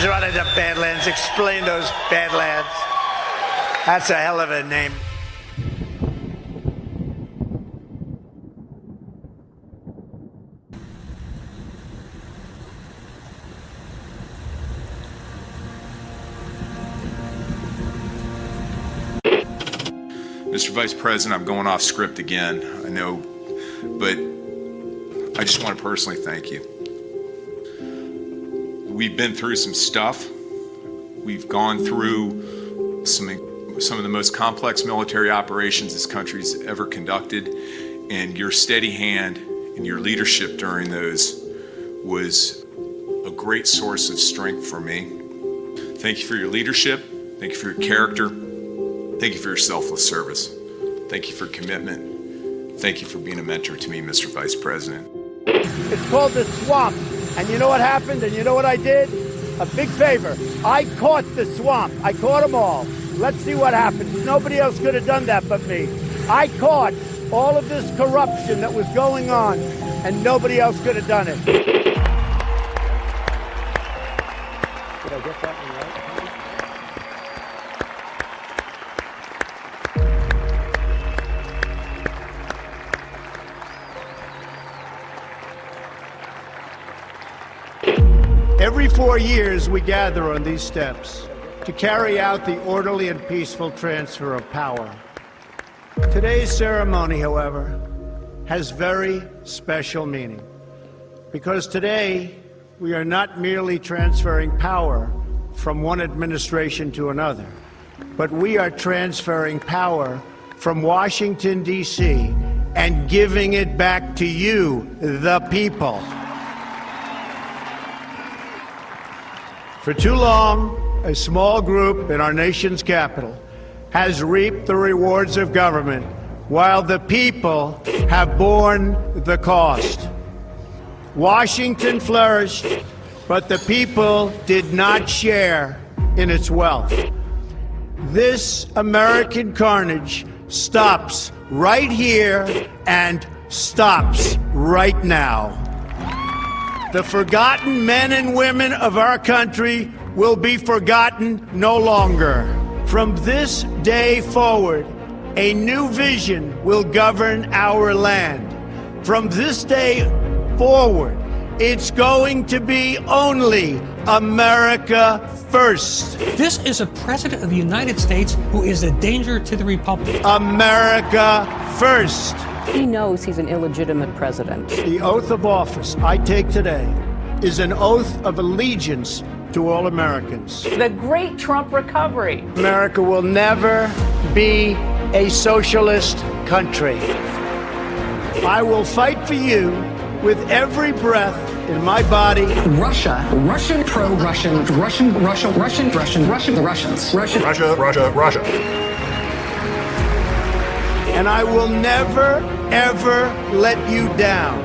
Badlands running to Badlands. Explain those Badlands. That's a hell of a name. Mr. Vice President, I'm going off script again, I know, but I just want to personally thank you. We've been through some stuff. We've gone through some of the most complex military operations this country's ever conducted, and your steady hand and your leadership during those was a great source of strength for me. Thank you for your leadership. Thank you for your character. Thank you for your selfless service. Thank you for commitment. Thank you for being a mentor to me, Mr. Vice President. It's called the swamp. And you know what happened? And you know what I did? A big favor. I caught the swamp. I caught them all. Let's see what happens. Nobody else could have done that but me. I caught all of this corruption that was going on, and nobody else could have done it. Did I get that one right? Every 4 years, we gather on these steps to carry out the orderly and peaceful transfer of power. Today's ceremony, however, has very special meaning, because today we are not merely transferring power from one administration to another, but we are transferring power from Washington, D.C., and giving it back to you, the people. For too long, a small group in our nation's capital has reaped the rewards of government, while the people have borne the cost. Washington flourished, but the people did not share in its wealth. This American carnage stops right here and stops right now. The forgotten men and women of our country will be forgotten no longer. From this day forward, a new vision will govern our land. From this day forward, it's going to be only America first. This is a president of the United States who is a danger to the republic. America first. He knows he's an illegitimate president. The oath of office I take today is an oath of allegiance to all Americans. The great Trump recovery. America will never be a socialist country. I will fight for you with every breath in my body. Russia, Russian, pro-Russian, Russian, Russia, Russian, Russian, Russian, the Russians. Russia. And I will never, ever let you down.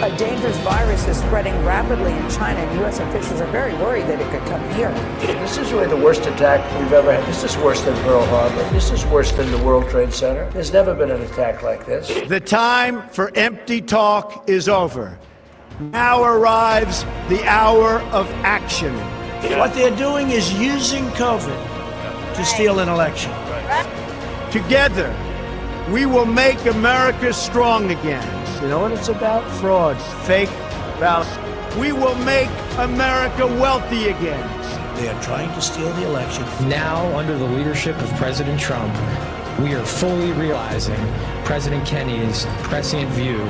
A dangerous virus is spreading rapidly in China, and U.S. officials are very worried that it could come here. This is really the worst attack we've ever had. This is worse than Pearl Harbor. This is worse than the World Trade Center. There's never been an attack like this. The time for empty talk is over. Now arrives the hour of action. What they're doing is using COVID to steal an election. Together, we will make America strong again. You know what it's about? Fraud, fake ballots. We will make America wealthy again. They are trying to steal the election. Now, under the leadership of President Trump, we are fully realizing President Kennedy's prescient view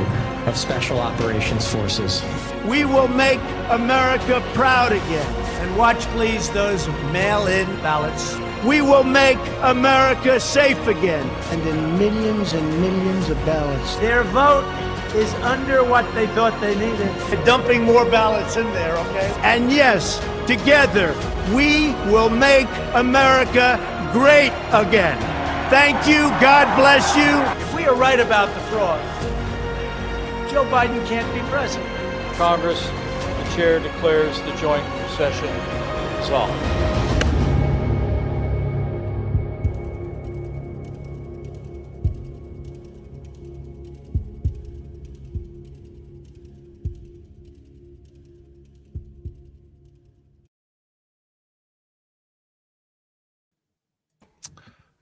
of Special Operations Forces. We will make America proud again. And watch, please, those mail-in ballots. We will make America safe again. And in millions and millions of ballots. Their vote is under what they thought they needed. They're dumping more ballots in there, okay? And yes, together, we will make America great again. Thank you. God bless you. If we are right about the fraud, Joe Biden can't be president. Congress, the chair declares the joint session dissolved.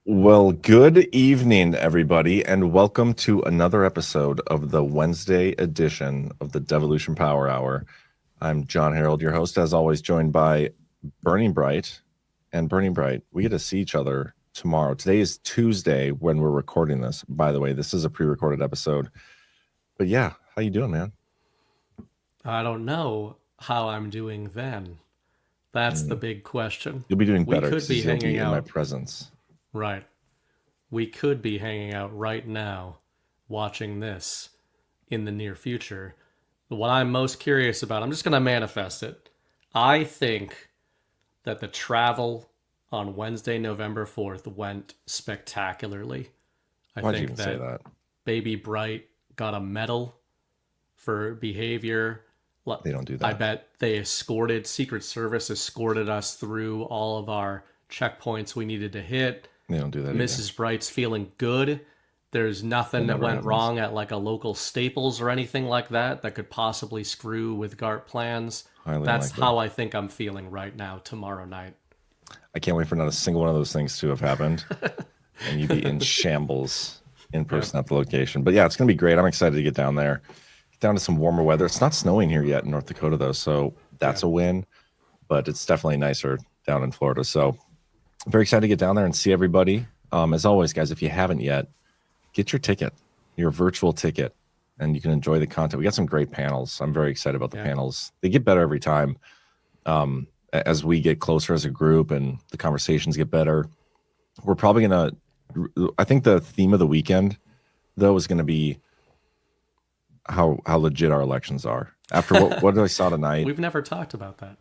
Well, good evening, everybody, and welcome to another episode of the Wednesday edition of the Devolution Power Hour. I'm Jon Herold, your host, as always, joined by Burning Bright. And Burning Bright, we get to see each other tomorrow. Today is Tuesday when we're recording this. By the way, this is a pre-recorded episode. But yeah, how you doing, man? I don't know how I'm doing then. That's the big question. You'll be doing better because you'll be in my presence. Right. We could be hanging out right now, watching this in the near future. What I'm most curious about, I'm just going to manifest it. I think that the travel on Wednesday, November 4th went spectacularly. Why'd you even say that? Baby Bright got a medal for behavior. They don't do that. I bet Secret Service escorted us through all of our checkpoints we needed to hit. They don't do that Mrs. either. Bright's feeling good. There's nothing that went wrong at like a local Staples or anything like that could possibly screw with GART plans. That's how I think I'm feeling right now tomorrow night. I can't wait for not a single one of those things to have happened. And you'd be in shambles in person at the location. But yeah, it's going to be great. I'm excited to get down there. Get down to some warmer weather. It's not snowing here yet in North Dakota, though, so that's a win. But it's definitely nicer down in Florida. So I'm very excited to get down there and see everybody. As always, guys, if you haven't yet, get your ticket, your virtual ticket, and you can enjoy the content. We got some great panels. I'm very excited about the panels. They get better every time as we get closer as a group and the conversations get better. We're probably going to, I think the theme of the weekend, though, is going to be how legit our elections are. After what I saw tonight. We've never talked about that.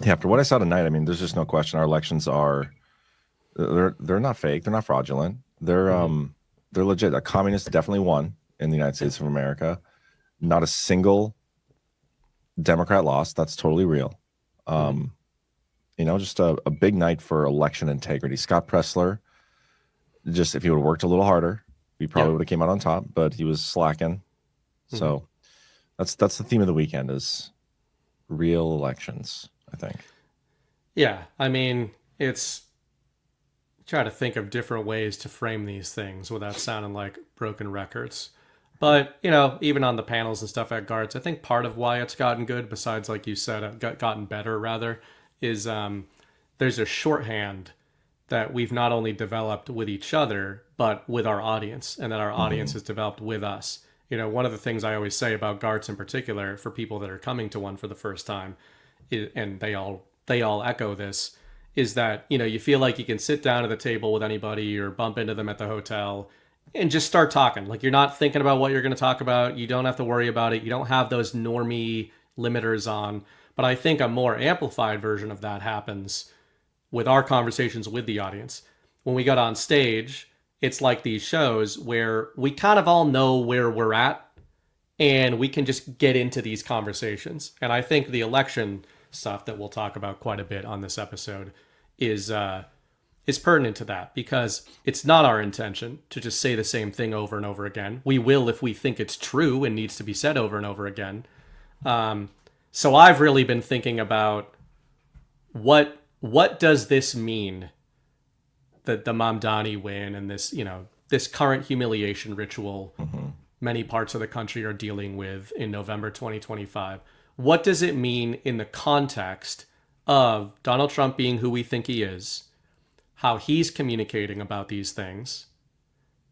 Yeah, after what I saw tonight, I mean, there's just no question. Our elections are, they're not fake. They're not fraudulent. They're legit. A communist definitely won in the United States of America. Not a single Democrat lost. That's totally real. Just a big night for election integrity. Scott Pressler, just if he would have worked a little harder, we probably would have came out on top, but he was slacking. So that's the theme of the weekend is real elections, I think. Yeah, I mean, it's try to think of different ways to frame these things without sounding like broken records. But, even on the panels and stuff at GARTs, I think part of why it's gotten good, besides, like you said, gotten better, rather, is there's a shorthand that we've not only developed with each other, but with our audience, and that our audience has developed with us. One of the things I always say about GARTs in particular, for people that are coming to one for the first time, and they all echo this, is that, you feel like you can sit down at the table with anybody or bump into them at the hotel and just start talking. Like, you're not thinking about what you're going to talk about. You don't have to worry about it. You don't have those normie limiters on. But I think a more amplified version of that happens with our conversations with the audience. When we got on stage, it's like these shows where we kind of all know where we're at and we can just get into these conversations. And I think the election stuff that we'll talk about quite a bit on this episode is pertinent to that, because it's not our intention to just say the same thing over and over again. We will if we think it's true and needs to be said over and over again. So I've really been thinking about what does this mean, that the Mamdani win and this, this current humiliation ritual many parts of the country are dealing with in November 2025. What does it mean in the context of Donald Trump being who we think he is, how he's communicating about these things,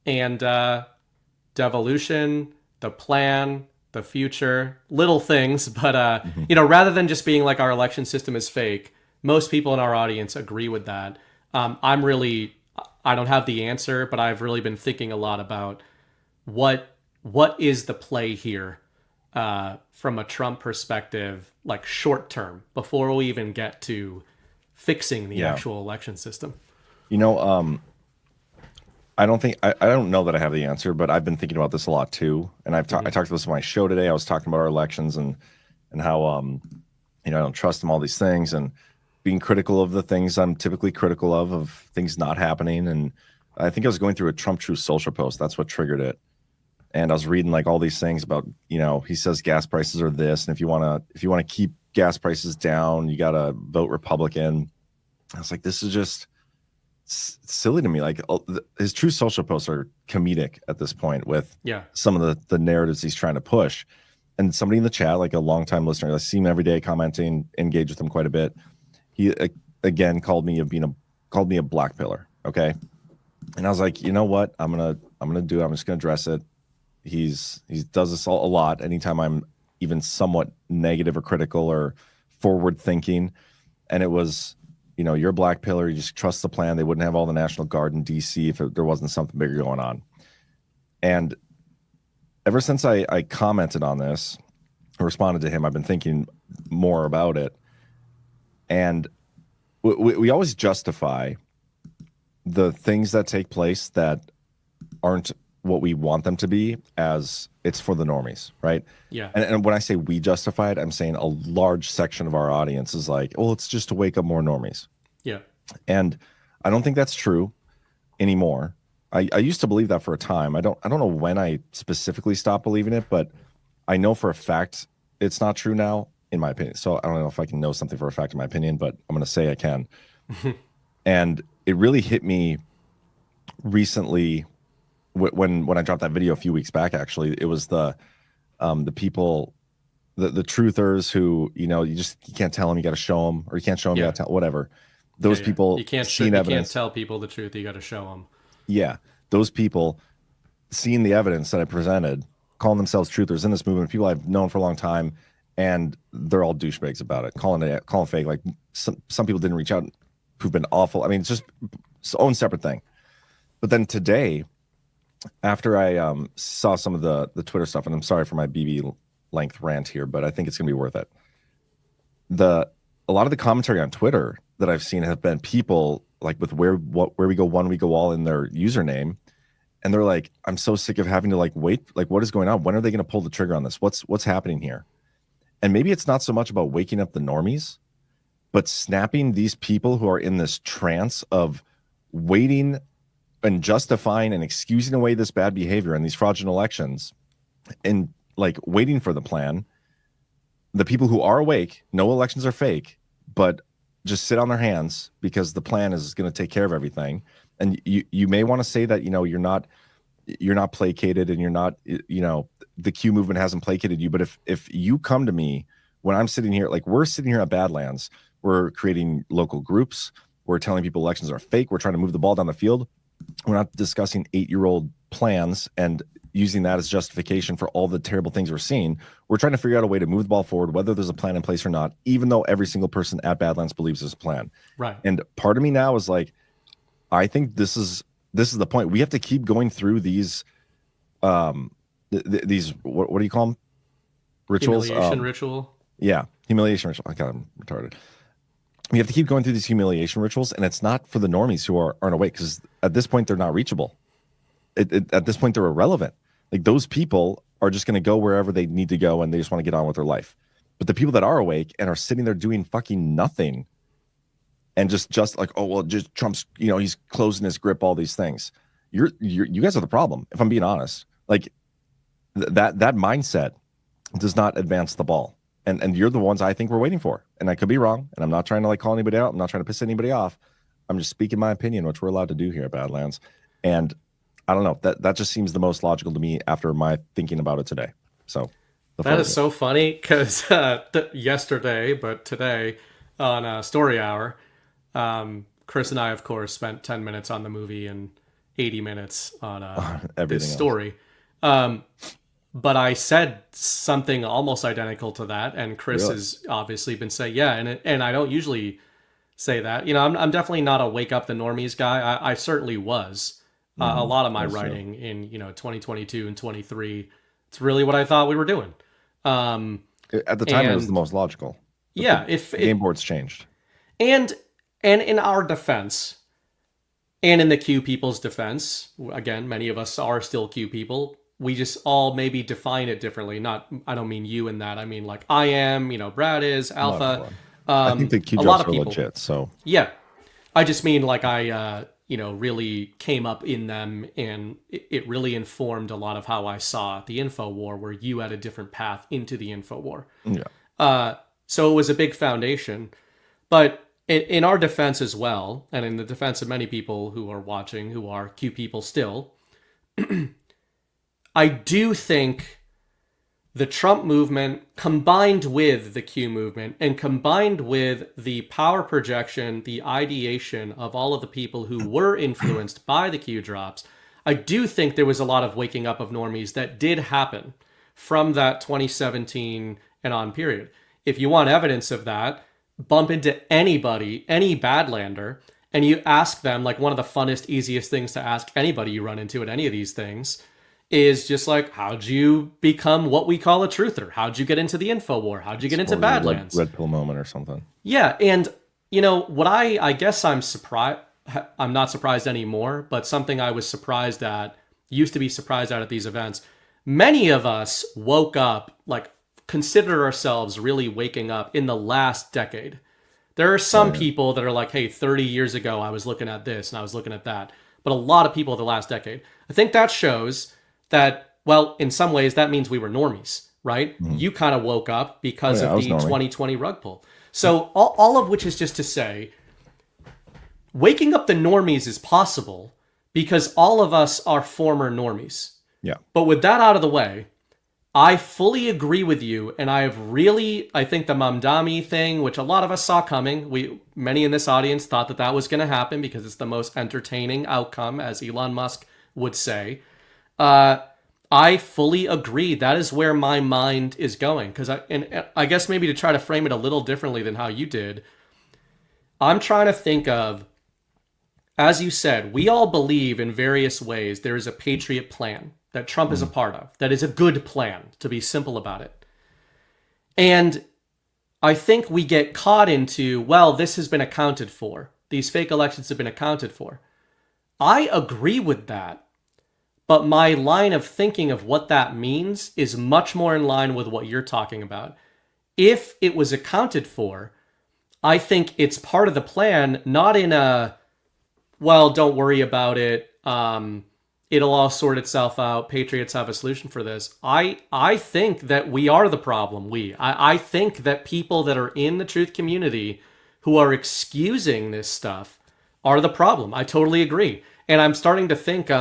and devolution, the plan, the future, little things, but rather than just being like our election system is fake, most people in our audience agree with that. I don't have the answer, but I've really been thinking a lot about what is the play here from a Trump perspective, like short term, before we even get to fixing the actual election system. I don't know that I have the answer, but I've been thinking about this a lot too. And I talked about this on my show today. I was talking about our elections and how I don't trust them, all these things, and being critical of the things I'm typically critical of things not happening. And I think I was going through a Trump Truth Social post. That's what triggered it. And I was reading like all these things about, he says gas prices are this, and if you want to keep gas prices down, you got to vote Republican. I was like, this is just silly to me. Like his true social posts are comedic at this point with some of the narratives he's trying to push. And somebody in the chat, like a longtime listener, I see him every day commenting, engage with him quite a bit. He again called me a black pillar. Okay. And I was like, you know what? I'm just gonna address it. He does this a lot. Anytime I'm even somewhat negative or critical or forward thinking. And it was, you're a black pillar. You just trust the plan. They wouldn't have all the National Guard in DC if there wasn't something bigger going on. And ever since I commented on this, I responded to him, I've been thinking more about it. And we always justify the things that take place that aren't what we want them to be as it's for the normies, right? Yeah. And when I say we justify it, I'm saying a large section of our audience is like, well, it's just to wake up more normies. Yeah. And I don't think that's true anymore. I used to believe that for a time. I don't know when I specifically stopped believing it, but I know for a fact it's not true now, in my opinion. So I don't know if I can know something for a fact in my opinion, but I'm going to say I can. And it really hit me recently when I dropped that video a few weeks back. Actually, it was the people, the truthers who you can't tell them, you got to show them, or you can't show them, you got to tell, whatever. Those people you can't tell people the truth, you got to show them. Yeah, those people seeing the evidence that I presented, calling themselves truthers in this movement, people I've known for a long time, and they're all douchebags about it, calling fake. Like some people didn't reach out, who've been awful. I mean, it's just its own separate thing. But then today, after I saw some of the Twitter stuff, and I'm sorry for my BB length rant here, but I think it's gonna be worth it. A lot of the commentary on Twitter that I've seen have been people like with where we go one, we go all in their username, and they're like, I'm so sick of having to wait, what is going on? When are they going to pull the trigger on this? What's happening here? And maybe it's not so much about waking up the normies, but snapping these people who are in this trance of waiting and justifying and excusing away this bad behavior in these fraudulent elections, and waiting for the plan. The people who are awake, know elections are fake, but just sit on their hands because the plan is going to take care of everything. And you may want to say that you're not placated, and you're not the Q movement hasn't placated you. But if you come to me when I'm sitting here, we're sitting here at Badlands, we're creating local groups, we're telling people elections are fake, we're trying to move the ball down the field. We're not discussing 8-year-old plans and using that as justification for all the terrible things we're seeing. We're trying to figure out a way to move the ball forward, whether there's a plan in place or not, even though every single person at Badlands believes there's a plan. Right. And part of me now is I think this is the point. We have to keep going through these these what do you call them? Rituals. Humiliation ritual. Yeah, humiliation ritual. I got them retarded. We have to keep going through these humiliation rituals, and it's not for the normies who aren't awake, because at this point they're not reachable. At this point they're irrelevant. Those people are just going to go wherever they need to go, and they just want to get on with their life. But the people that are awake and are sitting there doing fucking nothing, and just just Trump's, he's closing his grip, all these things. You guys are the problem, if I'm being honest. That mindset does not advance the ball. And you're the ones I think we're waiting for. And I could be wrong. And I'm not trying to call anybody out. I'm not trying to piss anybody off. I'm just speaking my opinion, which we're allowed to do here at Badlands. And I don't know. That just seems the most logical to me after my thinking about it today. So that is so funny, because yesterday, but today on Story Hour, Chris and I, of course, spent 10 minutes on the movie and 80 minutes on this story. But I said something almost identical to that, and Chris has obviously been saying, and I don't usually say that. I'm definitely not a wake up the normies guy. I certainly was. A lot of my writing in 2022 and 23, it's really what I thought we were doing. At the time, it was the most logical. Yeah, if game boards changed, and in our defense, and in the Q people's defense, again, many of us are still Q people. We just all maybe define it differently. I don't mean you in that. I mean I am. Brad is, Alpha. I think the Q jobs are legit. So yeah, I just mean I really came up in them, and it really informed a lot of how I saw the info war, where you had a different path into the info war. Yeah. So it was a big foundation. But in our defense as well, and in the defense of many people who are watching, who are Q people still, I do think the Trump movement combined with the Q movement and combined with the power projection, the ideation of all of the people who were influenced by the Q drops, I do think there was a lot of waking up of normies that did happen from that 2017 and on period. If you want evidence of that, bump into anybody, any Badlander, and you ask them, like one of the funnest, easiest things to ask anybody you run into at any of these things is just like, how'd you become what we call a truther? How'd you get into the info war? How'd you get into Badlands? Red pill moment or something. Yeah, and you know what I guess I'm surprised. I'm not surprised anymore, but something I was surprised at, used to be surprised at these events. Many of us woke up, like consider ourselves really waking up in the last decade. There are some people that are like, hey, 30 years ago, I was looking at this and I was looking at that. But a lot of people the last decade. I think that shows that, well, in some ways, that means we were normies, right? Mm-hmm. You kind of woke up because of the 2020 rug pull. So all of which is just to say, waking up the normies is possible because all of us are former normies. Yeah. But with that out of the way, I fully agree with you, and I think the Mamdani thing, which a lot of us saw coming, many in this audience thought that was going to happen because it's the most entertaining outcome, as Elon Musk would say. I fully agree. That is where my mind is going, because I guess maybe to try to frame it a little differently than how you did, I'm trying to think of, as you said, we all believe in various ways there is a patriot plan that Trump is a part of, that is a good plan, to be simple about it. And I think we get caught into, well, this has been accounted for. These fake elections have been accounted for. I agree with that, but my line of thinking of what that means is much more in line with what you're talking about. If it was accounted for, I think it's part of the plan, not in a, well, don't worry about it, it'll all sort itself out, patriots have a solution for this. I think that we are the problem. I think that people that are in the truth community who are excusing this stuff are the problem. I totally agree. And I'm starting to think,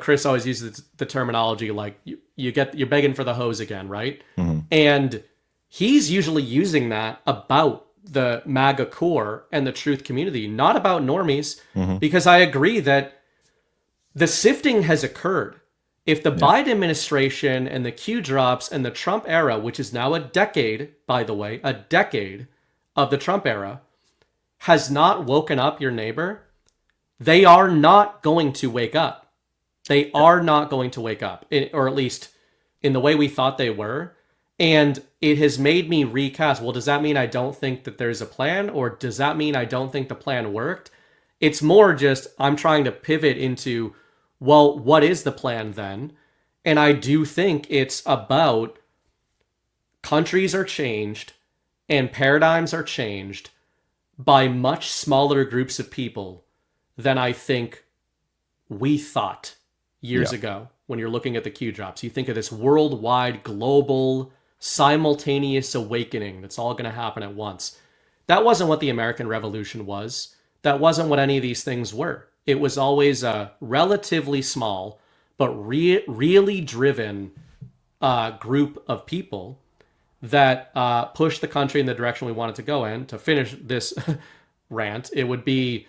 Chris always uses the terminology like you're begging for the hose again, right? Mm-hmm. And he's usually using that about the MAGA core and the truth community, not about normies, because I agree that the sifting has occurred. If the Biden administration and the Q drops and the Trump era, which is now a decade, by the way, a decade of the Trump era, has not woken up your neighbor, they are not going to wake up. They are not going to wake up, or at least in the way we thought they were. And it has made me recast. Well, does that mean I don't think that there's a plan? Or does that mean I don't think the plan worked? It's more just I'm trying to pivot into, well, what is the plan then? And I do think it's about countries are changed and paradigms are changed by much smaller groups of people than I think we thought years ago. When you're looking at the Q drops, you think of this worldwide, global, simultaneous awakening that's all going to happen at once. That wasn't what the American Revolution was. That wasn't what any of these things were. It was always a relatively small, but really driven group of people that pushed the country in the direction we wanted to go in. To finish this rant, it would be,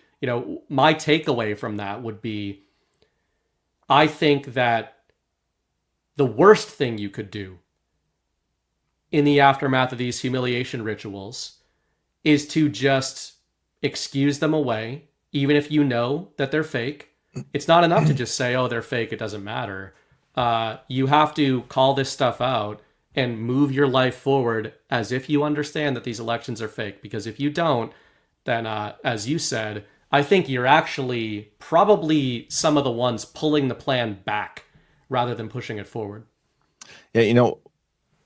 my takeaway from that would be, I think that the worst thing you could do in the aftermath of these humiliation rituals is to just excuse them away, even if you know that they're fake. It's not enough to just say, oh, they're fake, it doesn't matter. You have to call this stuff out and move your life forward as if you understand that these elections are fake. Because if you don't, then as you said, I think you're actually probably some of the ones pulling the plan back rather than pushing it forward. Yeah,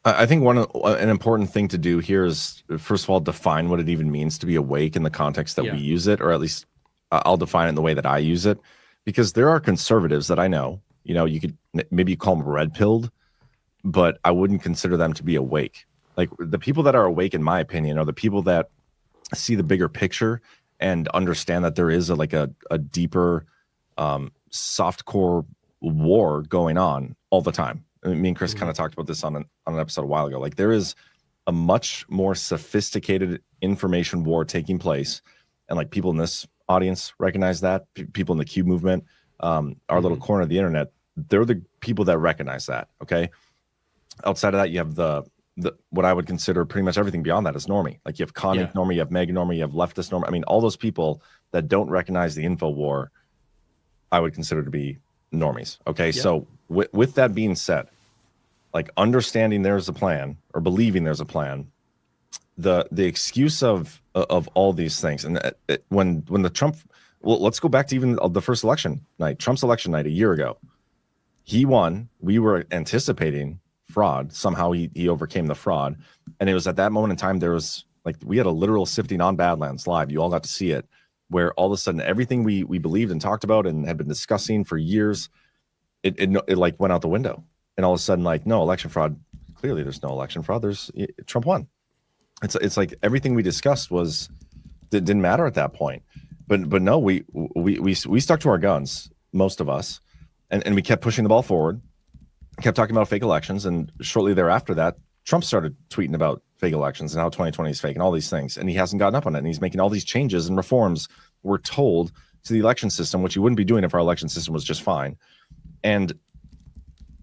I think an important thing to do here is, first of all, define what it even means to be awake in the context that we use it, or at least I'll define it in the way that I use it, because there are conservatives that I know, you could maybe call them red-pilled, but I wouldn't consider them to be awake. Like the people that are awake, in my opinion, are the people that see the bigger picture and understand that there is a deeper softcore war going on all the time. I mean, me and Chris kind of talked about this on an episode a while ago. Like, there is a much more sophisticated information war taking place, and like people in this audience recognize that. People in the Q movement, our little corner of the internet, they're the people that recognize that. Okay, outside of that, you have the what I would consider pretty much everything beyond that is normie. Like, you have Connick normie, you have mega normie, you have leftist normie. I mean, all those people that don't recognize the info war, I would consider to be normies. Okay, so with that being said, like, understanding there's a plan or believing there's a plan, the excuse of all these things, and when the Trump, well, let's go back to even the first election night, Trump's election night a year ago. He won. We were anticipating fraud. Somehow he overcame the fraud, and it was at that moment in time there was like, we had a literal sifting on Badlands live. You all got to see it, where all of a sudden everything we believed and talked about and had been discussing for years, it like went out the window. And all of a sudden, like, no election fraud. Clearly, there's no election fraud. Trump won. It's like everything we discussed didn't matter at that point. But no, we stuck to our guns, most of us, and we kept pushing the ball forward. Kept talking about fake elections, and shortly thereafter that, Trump started tweeting about fake elections and how 2020 is fake and all these things, and he hasn't gotten up on it, and he's making all these changes and reforms, we're told, to the election system, which he wouldn't be doing if our election system was just fine. And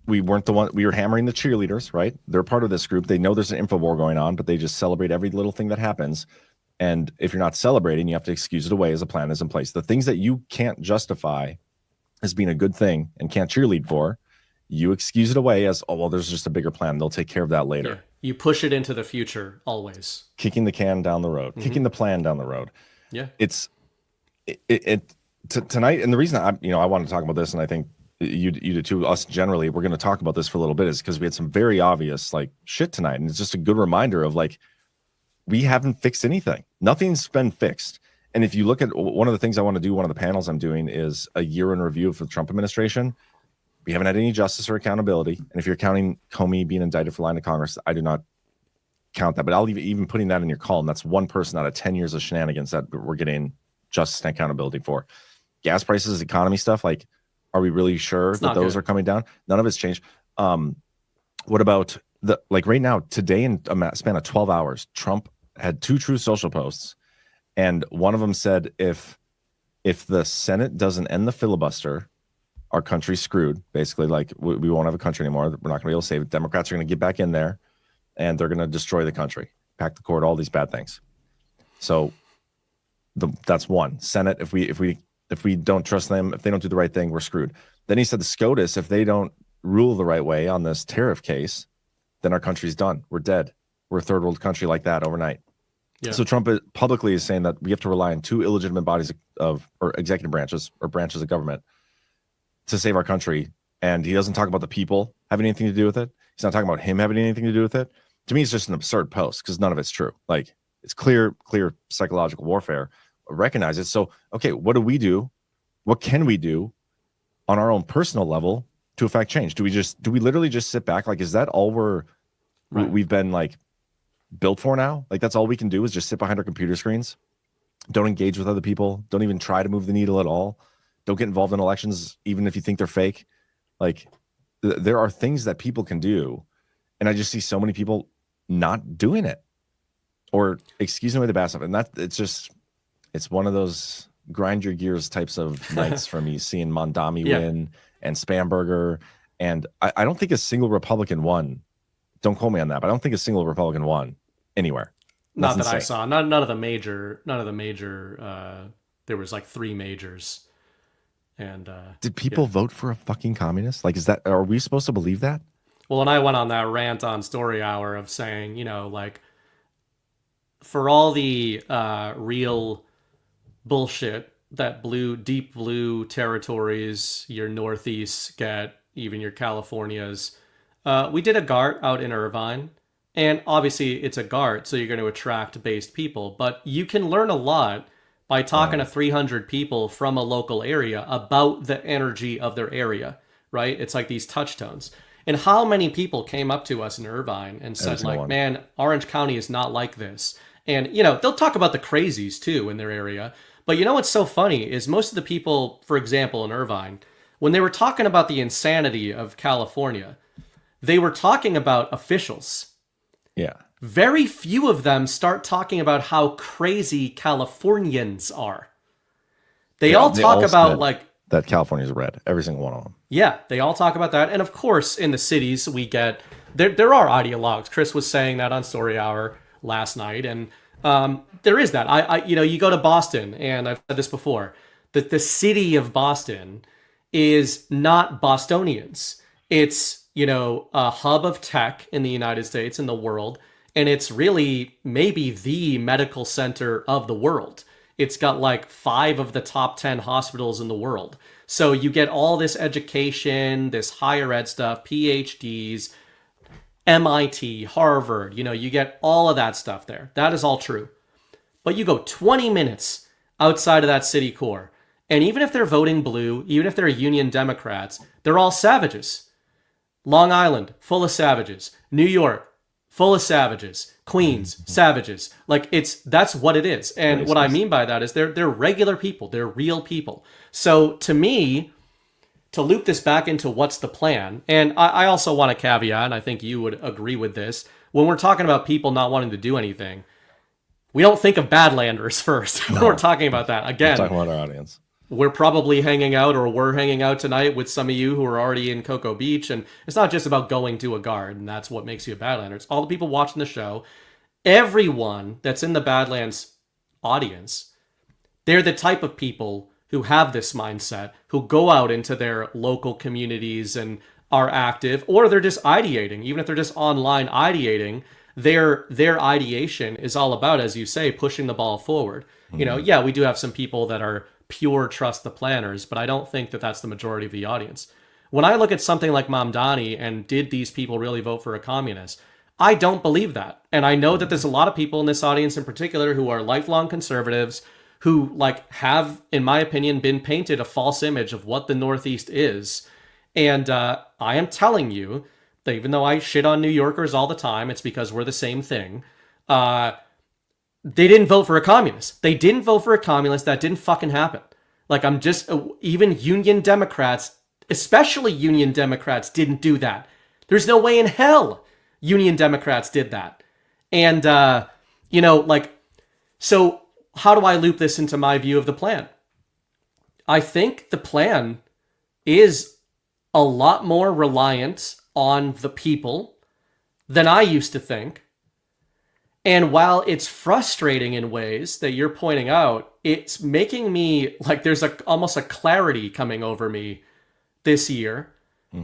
we weren't the one. We were hammering the cheerleaders, right? They're part of this group. They know there's an info war going on, but they just celebrate every little thing that happens. And if you're not celebrating, you have to excuse it away as a plan is in place. The things that you can't justify as being a good thing and can't cheerlead for, you excuse it away as, oh, well, there's just a bigger plan. They'll take care of that later. Yeah. You push it into the future always. Kicking the can down the road, kicking the plan down the road. Yeah. Tonight, and the reason I want to talk about this, and I think you do too, us generally, we're going to talk about this for a little bit, is because we had some very obvious like shit tonight, and it's just a good reminder of like, we haven't fixed anything. Nothing's been fixed. And if you look at one of the things I want to do, one of the panels I'm doing is a year in review for the Trump administration. We haven't had any justice or accountability. And if you're counting Comey being indicted for lying to Congress, I do not count that. But I'll even putting that in your column. That's one person out of 10 years of shenanigans that we're getting justice and accountability for. Gas prices, economy stuff, like, are we really sure that those are coming down? None of it's changed. What about right now, today, in a span of 12 hours, Trump had 2 Truth Social posts, and one of them said, if the Senate doesn't end the filibuster, our country's screwed. Basically, like, we won't have a country anymore. We're not going to be able to save it. Democrats are going to get back in there, and they're going to destroy the country, pack the court, all these bad things. So that's one. Senate, if we don't trust them, if they don't do the right thing, we're screwed. Then he said the SCOTUS, if they don't rule the right way on this tariff case, then our country's done. We're dead. We're a third world country like that overnight. Yeah. So Trump publicly is saying that we have to rely on 2 illegitimate bodies or executive branches or branches of government to save our country. And he doesn't talk about the people having anything to do with it. He's not talking about him having anything to do with it. To me, it's just an absurd post because none of it's true. Like, it's clear psychological warfare. Recognize it. So, okay, what do we do? What can we do on our own personal level to affect change? Do we literally just sit back? Like, is that all we've been like built for now? Like, that's all we can do is just sit behind our computer screens, don't engage with other people, don't even try to move the needle at all, don't get involved in elections even if you think they're fake. Like, there are things that people can do, and I just see so many people not doing it or excusing away the bad stuff. And that it's one of those grind your gears types of nights for me, seeing Mondami win and Spamberger. And I don't think a single Republican won. Don't quote me on that, but I don't think a single Republican won anywhere. Not that I saw. None of the major. There was like 3 majors. And did people vote for a fucking communist? Like, are we supposed to believe that? Well, and I went on that rant on Story Hour of saying, like, for all the real bullshit that deep blue territories, your Northeast get, even your Californias, we did a GART out in Irvine, and obviously it's a GART, so you're going to attract based people, but you can learn a lot by talking to 300 people from a local area about the energy of their area, right? It's like these touchstones. And how many people came up to us in Irvine and said, like, man, Orange County is not like this. And, you know, they'll talk about the crazies too in their area. But you know what's so funny is most of the people, for example, in Irvine, when they were talking about the insanity of California, they were talking about officials. Yeah. Very few of them start talking about how crazy Californians are. They all talk about like that California's red, every single one of them. Yeah, they all talk about that. And of course, in the cities, we get there are ideologues. Chris was saying that on Story Hour last night, and there is that. I you know, you go to Boston, and I've said this before, that the city of Boston is not Bostonians. It's, you know, a hub of tech in the United States and the world, and it's really maybe the medical center of the world. It's got like 5 of the top 10 hospitals in the world. So you get all this education, this higher ed stuff, PhDs, MIT, Harvard, you know, you get all of that stuff there. That is all true. But you go 20 minutes outside of that city core, and even if they're voting blue, even if they're Union Democrats, they're all savages. Long Island, full of savages. New York, full of savages. Queens, savages. Like, that's what it is. And what I mean by that is they're regular people. They're real people. So to me, to loop this back into what's the plan, and I also want to caveat, and I think you would agree with this, when we're talking about people not wanting to do anything, we don't think of Badlanders first. No. When we're talking about that. Again, we're talking about our audience. We're probably hanging out, or we're hanging out tonight with some of you who are already in Cocoa Beach, and it's not just about going to a guard, and that's what makes you a Badlander. It's all the people watching the show. Everyone that's in the Badlands audience, they're the type of people who have this mindset, who go out into their local communities and are active, or they're just ideating. Even if they're just online ideating, their ideation is all about, as you say, pushing the ball forward. Mm-hmm. You know, yeah, we do have some people that are pure trust the planners, but I don't think that that's the majority of the audience. When I look at something like Mamdani and did these people really vote for a communist, I don't believe that. And I know that there's a lot of people in this audience in particular who are lifelong conservatives who like have, in my opinion, been painted a false image of what the Northeast is. And I am telling you that even though I shit on New Yorkers all the time, it's because we're the same thing. They didn't vote for a communist. They didn't vote for a communist. That didn't fucking happen. Like, I'm just, even Union Democrats, especially Union Democrats, didn't do that. There's no way in hell Union Democrats did that. And, you know, like, so how do I loop this into my view of the plan? I think the plan is a lot more reliant on the people than I used to think. And while it's frustrating in ways that you're pointing out, it's making me like there's almost a clarity coming over me this year,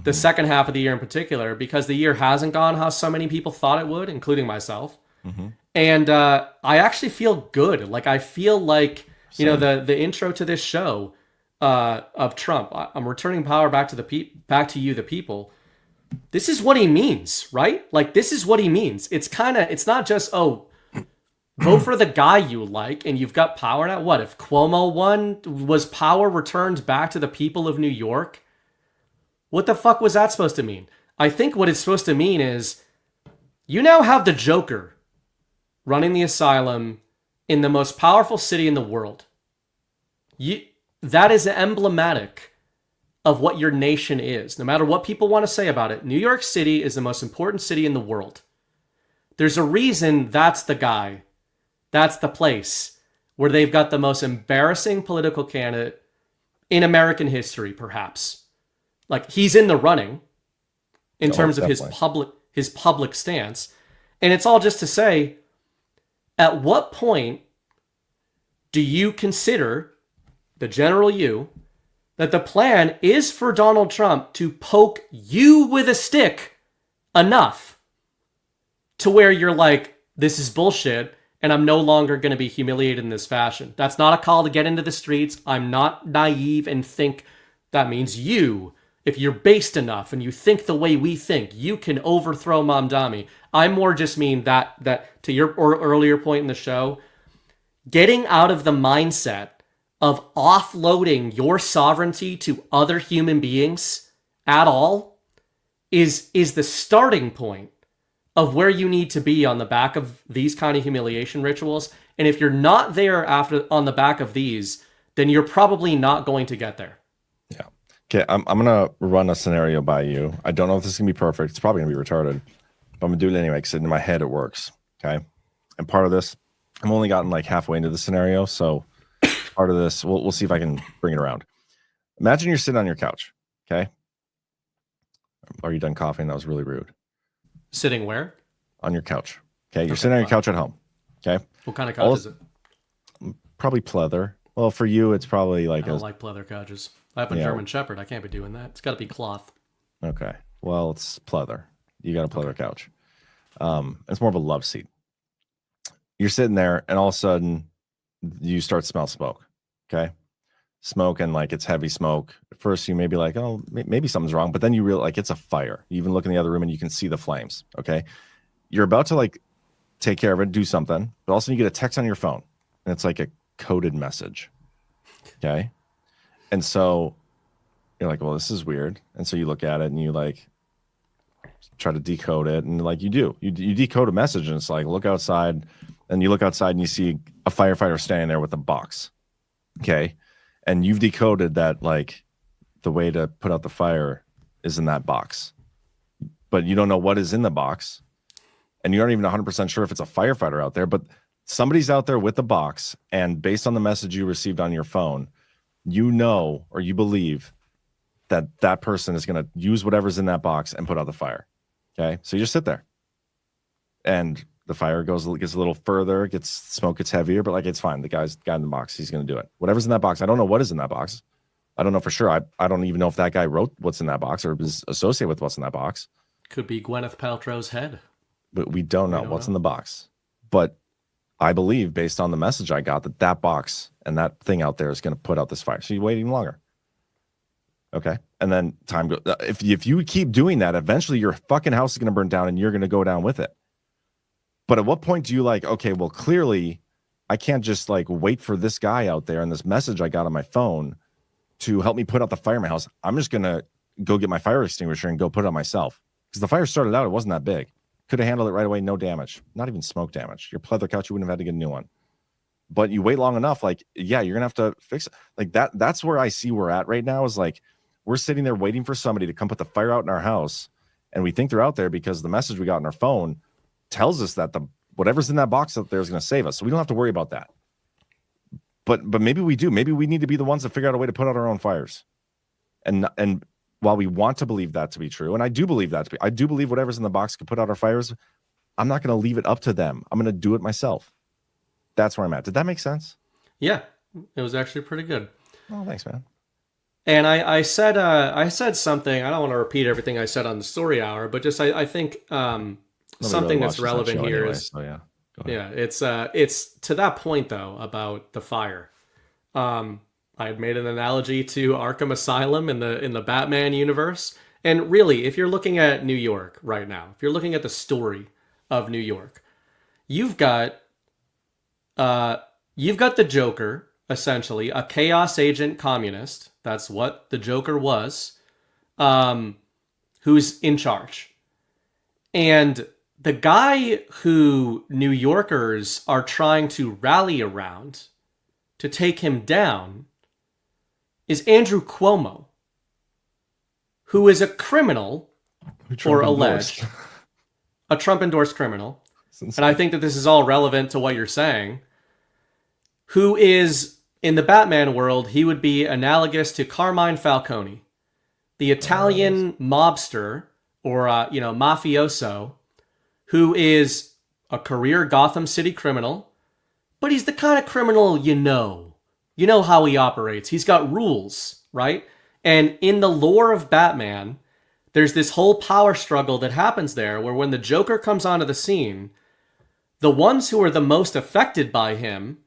the second half of the year in particular, because the year hasn't gone how so many people thought it would, including myself. And I actually feel good. Like, I feel like, you know, the intro to this show of Trump, I'm returning power back to you, the people. This is what he means, right? Like, this is what he means. It's not just, oh, vote for the guy you like and you've got power now. What if Cuomo won? Was power returned back to the people of New York? What the fuck was that supposed to mean? I think what it's supposed to mean is you now have the Joker running the asylum in the most powerful city in the world. That is emblematic of what your nation is. No matter what people want to say about it, New York City is the most important city in the world. There's a reason that's the guy, that's the place where they've got the most embarrassing political candidate in American history, perhaps. Like, he's in the running in terms of his public stance. And it's all just to say, at what point do you consider, the general you, that the plan is for Donald Trump to poke you with a stick enough to where you're like, this is bullshit, and I'm no longer going to be humiliated in this fashion. That's not a call to get into the streets. I'm not naive and think that means you, if you're based enough and you think the way we think, you can overthrow Mamdani. I more just mean that to your earlier point in the show, getting out of the mindset of offloading your sovereignty to other human beings at all is the starting point of where you need to be on the back of these kind of humiliation rituals. And if you're not there on the back of these, then you're probably not going to get there. Yeah. Okay, I'm going to run a scenario by you. I don't know if this is going to be perfect. It's probably going to be retarded. But I'm going to do it anyway because in my head it works. Okay. And part of this, I've only gotten like halfway into the scenario. So part of this, we'll see if I can bring it around. Imagine you're sitting on your couch. Okay. Are you done coughing? That was really rude. Sitting where? On your couch. Okay. You're sitting on your couch at home. Okay. What kind of couch is it? Probably pleather. Well, for you, it's probably like I don't like pleather couches. I have a German Shepherd. I can't be doing that. It's got to be cloth. Okay. Well, it's pleather. You got a pleather couch. It's more of a love seat. You're sitting there, and all of a sudden, you start to smell smoke. Okay. Smoke, and like it's heavy smoke. At first, you may be like, oh, maybe something's wrong. But then you realize like it's a fire. You even look in the other room, and you can see the flames. Okay. You're about to like take care of it, do something. But also, you get a text on your phone, and it's like a coded message. Okay. And so you're like, well, this is weird. And so you look at it and you like try to decode it. And like you decode a message and it's like, look outside. And you look outside and you see a firefighter standing there with a box. Okay. And you've decoded that like the way to put out the fire is in that box. But you don't know what is in the box. And you aren't even 100% sure if it's a firefighter out there. But somebody's out there with the box. And based on the message you received on your phone, you know, or you believe that that person is going to use whatever's in that box and put out the fire. Okay. So you just sit there and the fire gets a little further, smoke gets heavier, but like, it's fine. The guy in the box, he's going to do it. Whatever's in that box. I don't know what is in that box. I don't know for sure. I don't even know if that guy wrote what's in that box or is associated with what's in that box. Could be Gwyneth Paltrow's head. But we don't know what's in the box. But I believe based on the message I got that box and that thing out there is going to put out this fire. So you wait even longer. Okay. And then time goes. If you keep doing that, eventually your fucking house is going to burn down and you're going to go down with it. But at what point do you like, okay, well, clearly I can't just like wait for this guy out there and this message I got on my phone to help me put out the fire in my house. I'm just going to go get my fire extinguisher and go put it on myself. Because the fire started out, it wasn't that big. Could have handled it right away, no damage. Not even smoke damage. Your pleather couch, you wouldn't have had to get a new one. But you wait long enough, like, yeah, you're going to have to fix it. Like that's where I see we're at right now is like, we're sitting there waiting for somebody to come put the fire out in our house. And we think they're out there because the message we got on our phone tells us that whatever's in that box out there is going to save us. So we don't have to worry about that. But maybe we do. Maybe we need to be the ones that figure out a way to put out our own fires. And while we want to believe that to be true, and I do believe that I do believe whatever's in the box could put out our fires, I'm not going to leave it up to them. I'm going to do it myself. That's where I'm at. Did that make sense? Yeah, it was actually pretty good. Oh, thanks, man. And I said something. I don't want to repeat everything I said on the story hour, but just I think something really that's relevant that here anyway, is so yeah, it's to that point though about the fire. I had made an analogy to Arkham Asylum in the Batman universe, and really, if you're looking at New York right now, if you're looking at the story of New York, you've got the Joker. Essentially, a chaos agent communist. That's what the Joker was, who's in charge. And the guy who New Yorkers are trying to rally around to take him down is Andrew Cuomo, who is a criminal, or alleged, a Trump-endorsed criminal. And I think that this is all relevant to what you're saying, who is... in the Batman world, he would be analogous to Carmine Falcone, the Italian mobster or mafioso, who is a career Gotham City criminal, but he's the kind of criminal you know how he operates. He's got rules, right? And in the lore of Batman, there's this whole power struggle that happens there where when the Joker comes onto the scene, the ones who are the most affected by him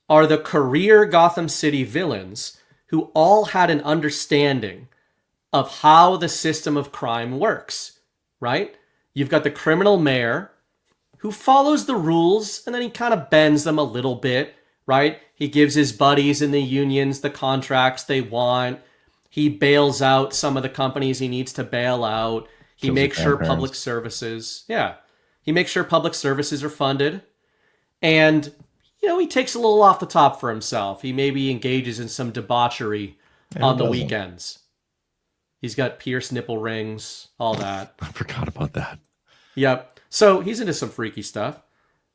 are the career Gotham City villains who all had an understanding of how the system of crime works, right? You've got the criminal mayor who follows the rules and then he kind of bends them a little bit, right? He gives his buddies in the unions the contracts they want. He bails out some of the companies he needs to bail out. He makes sure public services, He makes sure public services are funded. And, he takes a little off the top for himself. He maybe engages in some debauchery on the weekends. He's got pierced nipple rings, all that. I forgot about that. Yep. So he's into some freaky stuff.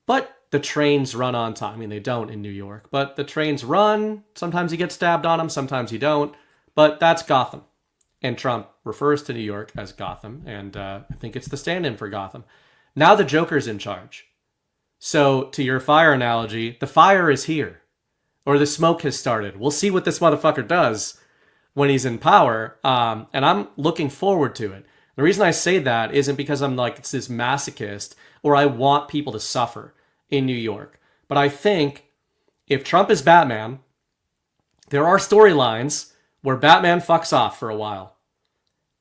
But the trains run on time. I mean, they don't in New York, but the trains run. Sometimes you get stabbed on them, sometimes you don't. But that's Gotham. And Trump refers to New York as Gotham, and I think it's the stand-in for Gotham. Now the Joker's in charge. So, to your fire analogy, the fire is here. Or the smoke has started. We'll see what this motherfucker does when he's in power, and I'm looking forward to it. The reason I say that isn't because I'm like, it's this masochist, or I want people to suffer in New York. But I think if Trump is Batman, there are storylines where Batman fucks off for a while.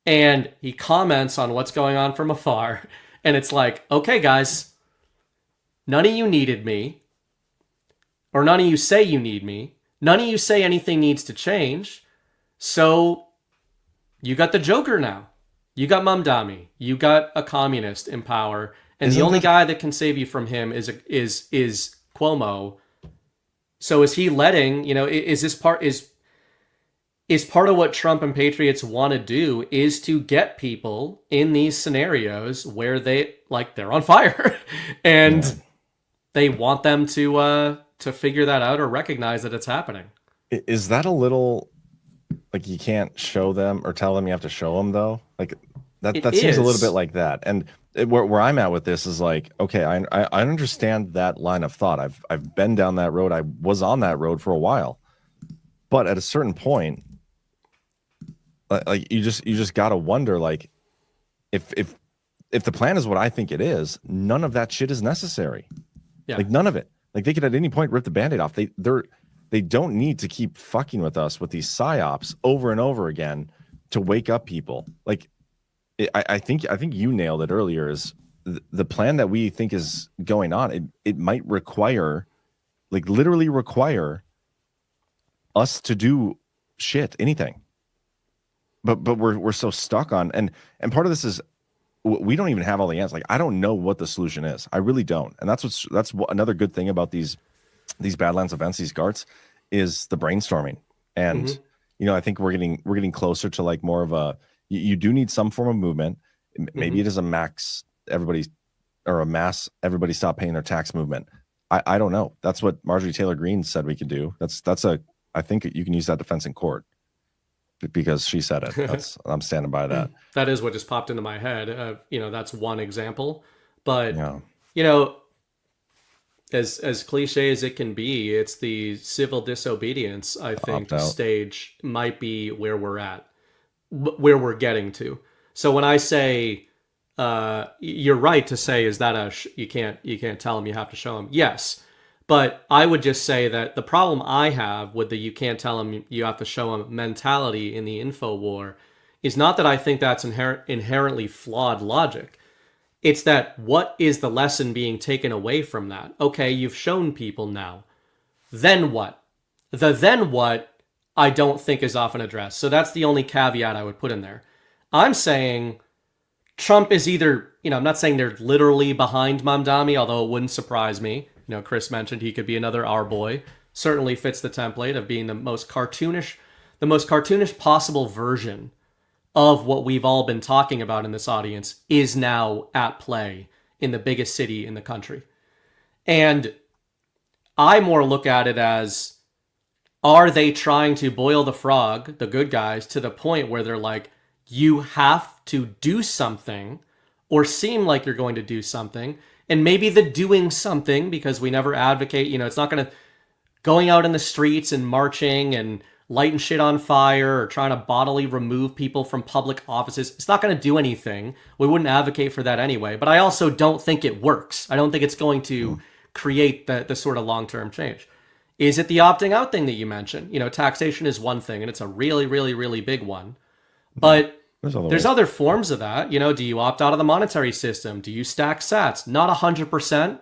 And he comments on what's going on from afar. And it's like, okay, guys, none of you needed me. Or none of you say you need me. None of you say anything needs to change. So you got the Joker now. You got Mamdani. You got a communist in power. And the only guy that can save you from him is Cuomo. So is he letting, is part of what Trump and patriots want to do is to get people in these scenarios where they're on fire and they want them to figure that out or recognize that it's happening. Is that a little like you can't show them or tell them you have to show them though? Like that seems a little bit like that. And where I'm at with this is like, okay, I understand that line of thought. I've been down that road. I was on that road for a while, but at a certain point, like you just gotta wonder, like if the plan is what I think it is, none of that shit is necessary. Yeah. Like none of it. Like they could at any point rip the Band-Aid off. They don't need to keep fucking with us with these psyops over and over again to wake up people. Like I think you nailed it earlier. Is the plan that we think is going on? It might require, like literally require, us to do shit, anything. But we're so stuck on, and part of this is we don't even have all the answers. Like I don't know what the solution is. I really don't. And that's another good thing about these Badlands events, these GARTs, is the brainstorming. And I think we're getting closer to like more of a, you do need some form of movement. Maybe it is a mass everybody stop paying their tax movement. I don't know. That's what Marjorie Taylor Greene said we could do. I think you can use that defense in court because she said it. I'm standing by that. That is what just popped into my head. That's one example, but as cliche as it can be, it's the civil disobedience, I think, stage might be where we're at, where we're getting to. So when I say, you're right to say, is that you can't tell them, you have to show them. Yes. But I would just say that the problem I have with the you can't tell them, you have to show them mentality in the info war is not that I think that's inherently flawed logic. It's that what is the lesson being taken away from that? Okay, you've shown people now. Then what? The then what I don't think is often addressed. So that's the only caveat I would put in there. I'm saying Trump is either, I'm not saying they're literally behind Mamdani, although it wouldn't surprise me. Chris mentioned he could be another our boy. Certainly fits the template of being the most cartoonish possible version of what we've all been talking about in this audience is now at play in the biggest city in the country. And I more look at it as, are they trying to boil the frog, the good guys, to the point where they're like, you have to do something or seem like you're going to do something. And maybe the doing something, because we never advocate, it's not going to going out in the streets and marching and lighting shit on fire or trying to bodily remove people from public offices. It's not going to do anything. We wouldn't advocate for that anyway. But I also don't think it works. I don't think it's going to create the sort of long-term change. Is it the opting out thing that you mentioned? Taxation is one thing, and it's a really, really, really big one. But there's other forms of that. Do you opt out of the monetary system? Do you stack sats? Not 100%,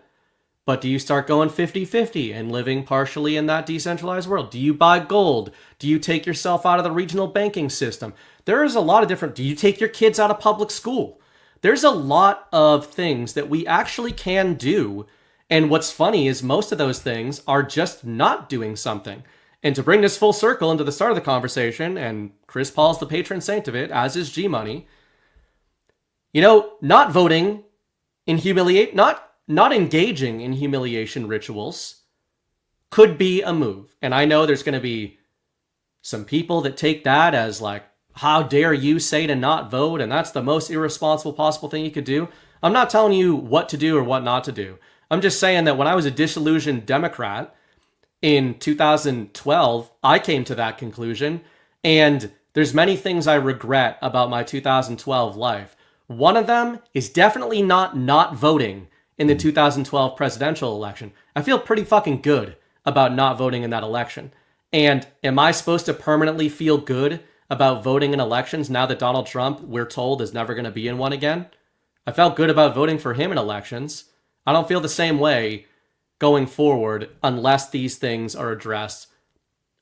but do you start going 50-50 and living partially in that decentralized world? Do you buy gold? Do you take yourself out of the regional banking system? There is a lot of different... Do you take your kids out of public school? there's a lot of things that we actually can do. And what's funny is most of those things are just not doing something. And to bring this full circle into the start of the conversation, and Chris Paul's the patron saint of it, as is G-Money, not voting in not engaging in humiliation rituals could be a move. And I know there's going to be some people that take that as like, how dare you say to not vote? And that's the most irresponsible possible thing you could do. I'm not telling you what to do or what not to do. I'm just saying that when I was a disillusioned Democrat in 2012, I came to that conclusion. And there's many things I regret about my 2012 life. One of them is definitely not voting in the 2012 presidential election. I feel pretty fucking good about not voting in that election. And am I supposed to permanently feel good about voting in elections now that Donald Trump, we're told, is never going to be in one again? I felt good about voting for him in elections. I don't feel the same way going forward unless these things are addressed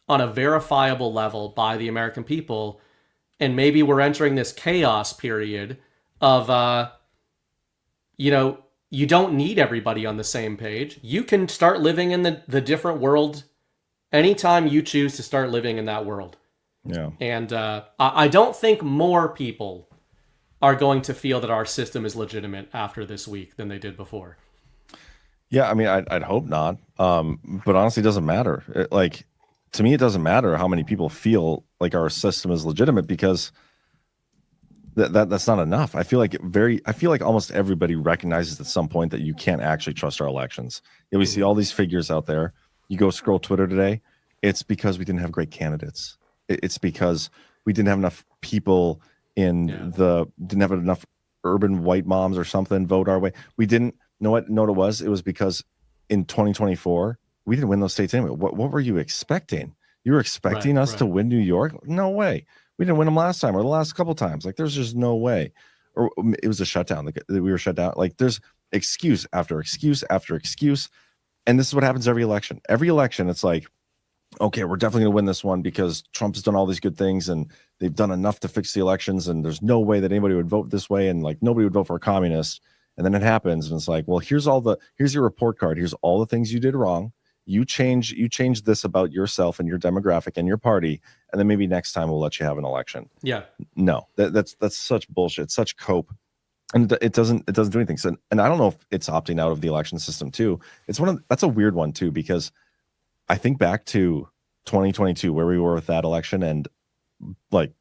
on a verifiable level by the American people. And maybe we're entering this chaos period of, you don't need everybody on the same page. You can start living in the different world anytime you choose to start living in that world. Yeah. And I don't think more people are going to feel that our system is legitimate after this week than they did before. Yeah, I mean, I'd hope not. But honestly, it doesn't matter. To me, it doesn't matter how many people feel like our system is legitimate, because that's not enough. I feel like almost everybody recognizes at some point that you can't actually trust our elections. We see all these figures out there. You go scroll Twitter today, it's because we didn't have great candidates. It's because we didn't have enough people didn't have enough urban white moms or something vote our way. We didn't know what it was. It was because in 2024, we didn't win those states anyway. What were you expecting? You were expecting us to win New York? No way. We didn't win them last time or the last couple times. Like, there's just no way. Or it was a shutdown. We were shut down. Like, there's excuse after excuse after excuse. And this is what happens every election. Every election, it's like, okay, we're definitely going to win this one because Trump has done all these good things and they've done enough to fix the elections. And there's no way that anybody would vote this way. And like, nobody would vote for a communist. And then it happens. And it's like, well, here's your report card. Here's all the things you did wrong. You change this about yourself and your demographic and your party, and then maybe next time we'll let you have an election. Yeah. No, that's such bullshit, such cope. And it doesn't do anything. So, and I don't know if it's opting out of the election system too. That's a weird one too, because I think back to 2022 where we were with that election, and like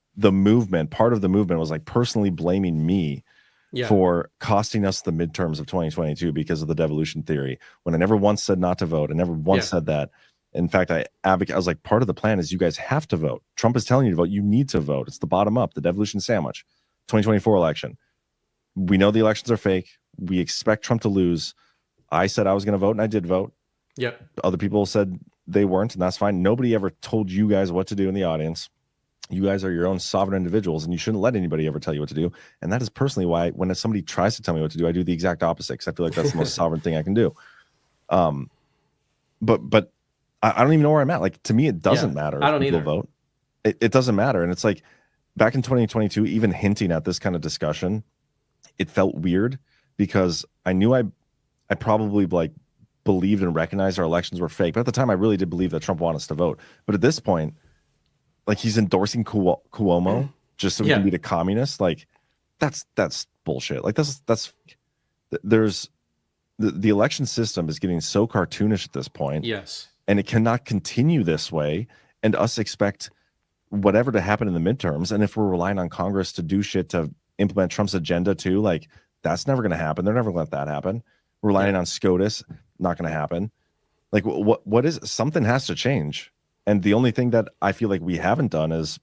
part of the movement was like personally blaming me for costing us the midterms of 2022 because of the devolution theory, when I never once said not to vote. I never once said that. In fact, I was like, part of the plan is you guys have to vote. Trump is telling you to vote. You need to vote. It's the bottom up, the devolution sandwich. 2024 election. We know the elections are fake. We expect Trump to lose. I said I was going to vote, and I did vote. Yep. Other people said they weren't, and that's fine. Nobody ever told you guys what to do in the audience. You guys are your own sovereign individuals, and you shouldn't let anybody ever tell you what to do. And that is personally why when somebody tries to tell me what to do, I do the exact opposite, because I feel like that's the most sovereign thing I can do. But I don't even know where I'm at. Like, to me, it doesn't matter. I don't either. Vote. It doesn't matter. And it's like back in 2022, even hinting at this kind of discussion, it felt weird because I knew I probably like believed and recognized our elections were fake. But at the time, I really did believe that Trump wanted us to vote. But at this point, like, he's endorsing Cuomo just so he can be the communist. Like, that's bullshit. Like, there's the election system is getting so cartoonish at this point. Yes. And it cannot continue this way, and us expect whatever to happen in the midterms. And if we're relying on Congress to do shit to implement Trump's agenda too, like, that's never going to happen. They're never going to let that happen. Relying on SCOTUS, not going to happen. Like, what is, something has to change. And the only thing that I feel like we haven't done is,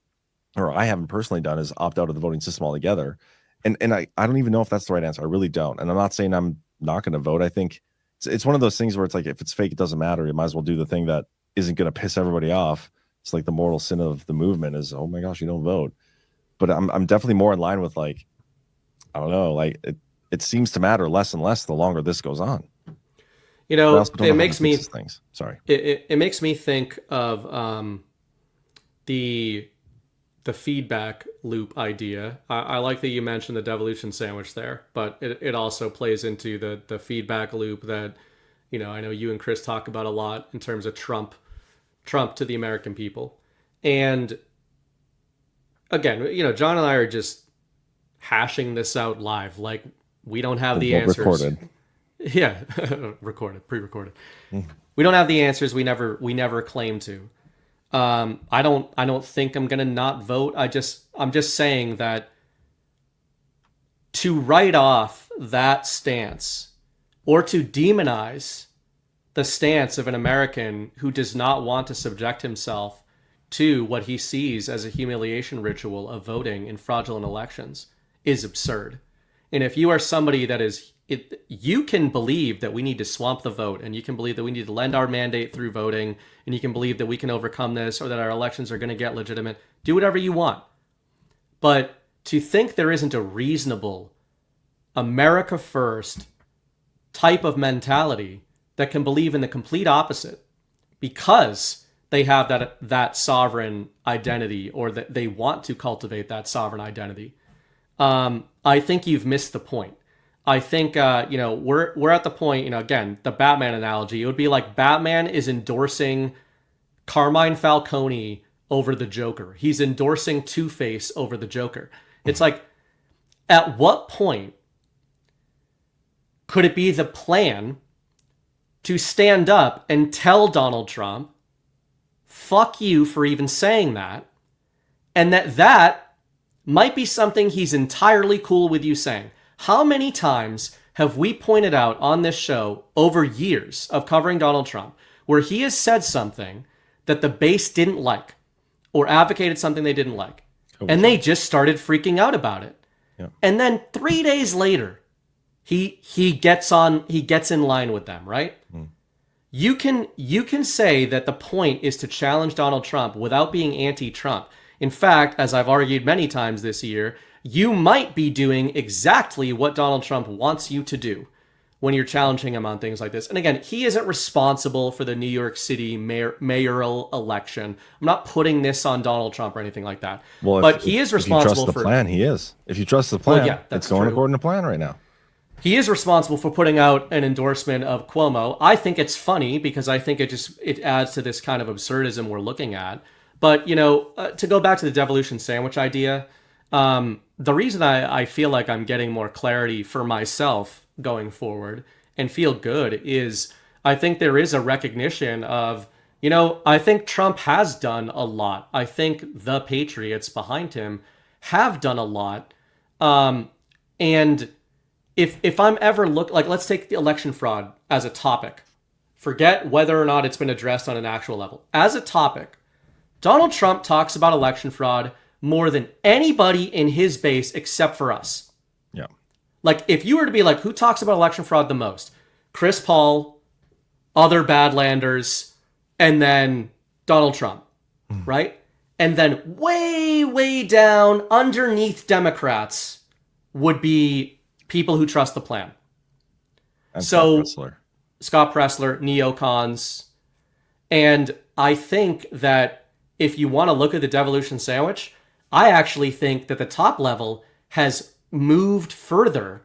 or I haven't personally done, is opt out of the voting system altogether. And I don't even know if that's the right answer. I really don't. And I'm not saying I'm not going to vote. I think it's one of those things where it's like, if it's fake, it doesn't matter. You might as well do the thing that isn't going to piss everybody off. It's like the mortal sin of the movement is, oh my gosh, you don't vote. But I'm definitely more in line with, like, I don't know, like it seems to matter less and less the longer this goes on. You know, it makes me Sorry. It makes me think of the the feedback loop idea. I like that you mentioned the devolution sandwich there, but it also plays into the feedback loop that, you know, I know you and Chris talk about a lot in terms of Trump to the American people. And again, you know, John and I are just hashing this out live. Like, we don't have the answers. Recorded. Yeah, pre-recorded. We don't have the answers. We never claim to. I don't think I'm gonna not vote. I'm just saying that to write off that stance or to demonize the stance of an American who does not want to subject himself to what he sees as a humiliation ritual of voting in fraudulent elections is absurd. And if you are somebody that is, you can believe that we need to swamp the vote, and you can believe that we need to lend our mandate through voting, and you can believe that we can overcome this, or that our elections are going to get legitimate. Do whatever you want. But to think there isn't a reasonable America first type of mentality that can believe in the complete opposite because they have that sovereign identity, or that they want to cultivate that sovereign identity, I think you've missed the point. I think, we're at the point, again, the Batman analogy, it would be like Batman is endorsing Carmine Falcone over the Joker. He's endorsing Two-Face over the Joker. It's like, at what point could it be the plan to stand up and tell Donald Trump, fuck you for even saying that, and that might be something he's entirely cool with you saying? How many times have we pointed out on this show over years of covering Donald Trump where he has said something that the base didn't like or advocated something they didn't like, and they just started freaking out about it? Yeah. And then 3 days later, he gets in line with them, right? You can say that the point is to challenge Donald Trump without being anti-Trump. In fact, as I've argued many times this year, you might be doing exactly what Donald Trump wants you to do when you're challenging him on things like this. And again, he isn't responsible for the New York City mayoral election. I'm not putting this on Donald Trump or anything like that. Well, but he is responsible for... If you trust the plan, he is. If you trust the plan, it's going according to plan right now. He is responsible for putting out an endorsement of Cuomo. I think it's funny because I think it adds to this kind of absurdism we're looking at. But, to go back to the devolution sandwich idea, the reason I feel like I'm getting more clarity for myself going forward and feel good is I think there is a recognition of, I think Trump has done a lot. I think the patriots behind him have done a lot. And if I'm ever let's take the election fraud as a topic. Forget whether or not it's been addressed on an actual level. As a topic, Donald Trump talks about election fraud more than anybody in his base except for us. Yeah. Like, if you were to be like, who talks about election fraud the most? Chris Paul, other Badlanders, and then Donald Trump, right? And then way, way down underneath Democrats would be people who trust the plan. And Scott Presler, neocons. And I think that if you want to look at the devolution sandwich, I actually think that the top level has moved further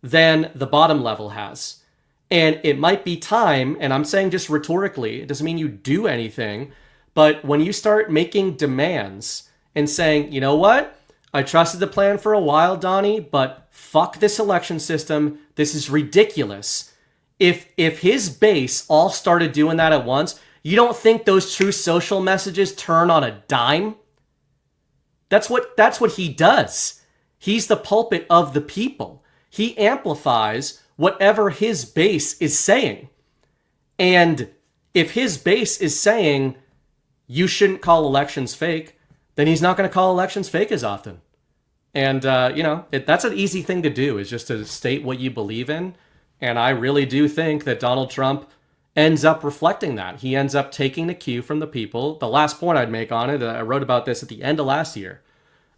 than the bottom level has. And it might be time, and I'm saying just rhetorically, it doesn't mean you do anything, but when you start making demands and saying, you know what, I trusted the plan for a while, Donnie, but fuck this election system, this is ridiculous. If his base all started doing that at once, you don't think those true social messages turn on a dime? That's what he does. He's the pulpit of the people. He amplifies whatever his base is saying. And if his base is saying you shouldn't call elections fake, then he's not going to call elections fake as often. And, that's an easy thing to do, is just to state what you believe in. And I really do think that Donald Trump ends up reflecting that. He ends up taking the cue from the people. The last point I'd make on it, I wrote about this at the end of last year,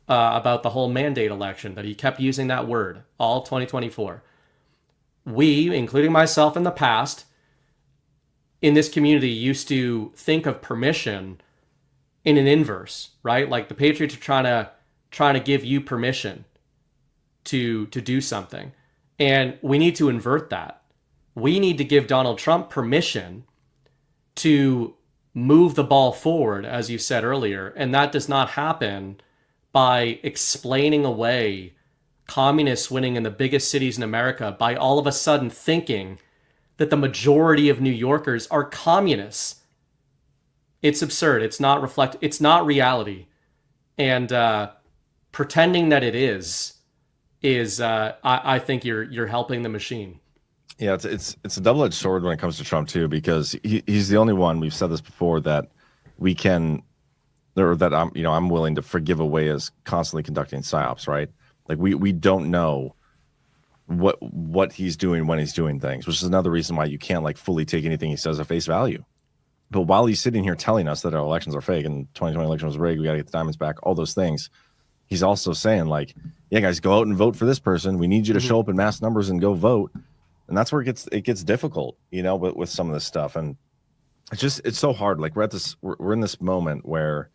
about the whole mandate election, that he kept using that word all 2024. We, including myself in the past, in this community used to think of permission in an inverse, right? Like the patriots are trying to give you permission to do something. And we need to invert that. We need to give Donald Trump permission to move the ball forward, as you said earlier. And that does not happen by explaining away communists winning in the biggest cities in America by all of a sudden thinking that the majority of New Yorkers are communists. It's absurd. It's not reality. And pretending that it is I think you're helping the machine. Yeah, it's a double-edged sword when it comes to Trump too, because he's the only one, we've said this before, that we can, or that I'm willing to forgive away as constantly conducting psyops, right? Like we don't know what he's doing when he's doing things, which is another reason why you can't like fully take anything he says at face value. But while he's sitting here telling us that our elections are fake and 2020 election was rigged, we got to get the diamonds back, all those things, he's also saying like, yeah, guys, go out and vote for this person. We need you to show up in mass numbers and go vote. And that's where it gets difficult, with some of this stuff. And it's so hard. Like we're in this moment where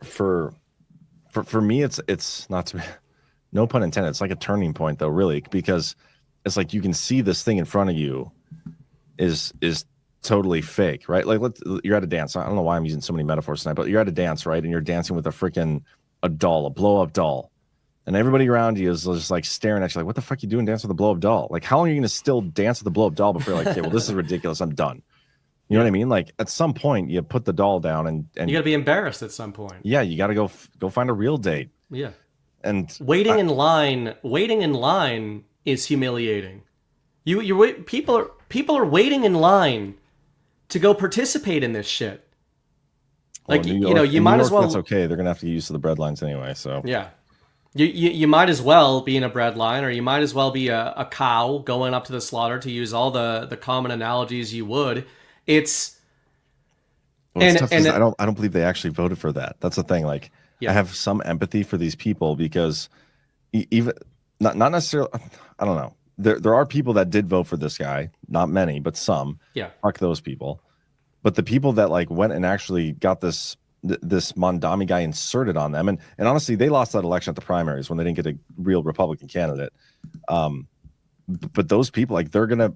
for me, it's not to, no pun intended. It's like a turning point though, really, because it's like, you can see this thing in front of you is totally fake, right? Like you're at a dance. I don't know why I'm using so many metaphors tonight, but you're at a dance, right? And you're dancing with a doll, a blow up doll. And everybody around you is just like staring at you like, what the fuck are you doing dancing with a blow up doll? Like, how long are you going to still dance with a blow up doll before you're like, okay, well, this is ridiculous. I'm done. You know what I mean? Like at some point you put the doll down and you got to be embarrassed at some point. Yeah. You got to go find a real date. Yeah. And waiting in line is humiliating. People are waiting in line to go participate in this shit. Like, you might as well. That's okay. They're going to have to get used to the bread lines anyway. So yeah. You might as well be in a bread line, or you might as well be a cow going up to the slaughter, to use all the common analogies you would. It's tough. I don't believe they actually voted for that. That's the thing. Like I have some empathy for these people because even not necessarily, I don't know. There are people that did vote for this guy, not many, but some. Yeah. Fuck those people. But the people that like went and actually got this Mondami guy inserted on them, and honestly, they lost that election at the primaries when they didn't get a real Republican candidate. But those people, like, they're gonna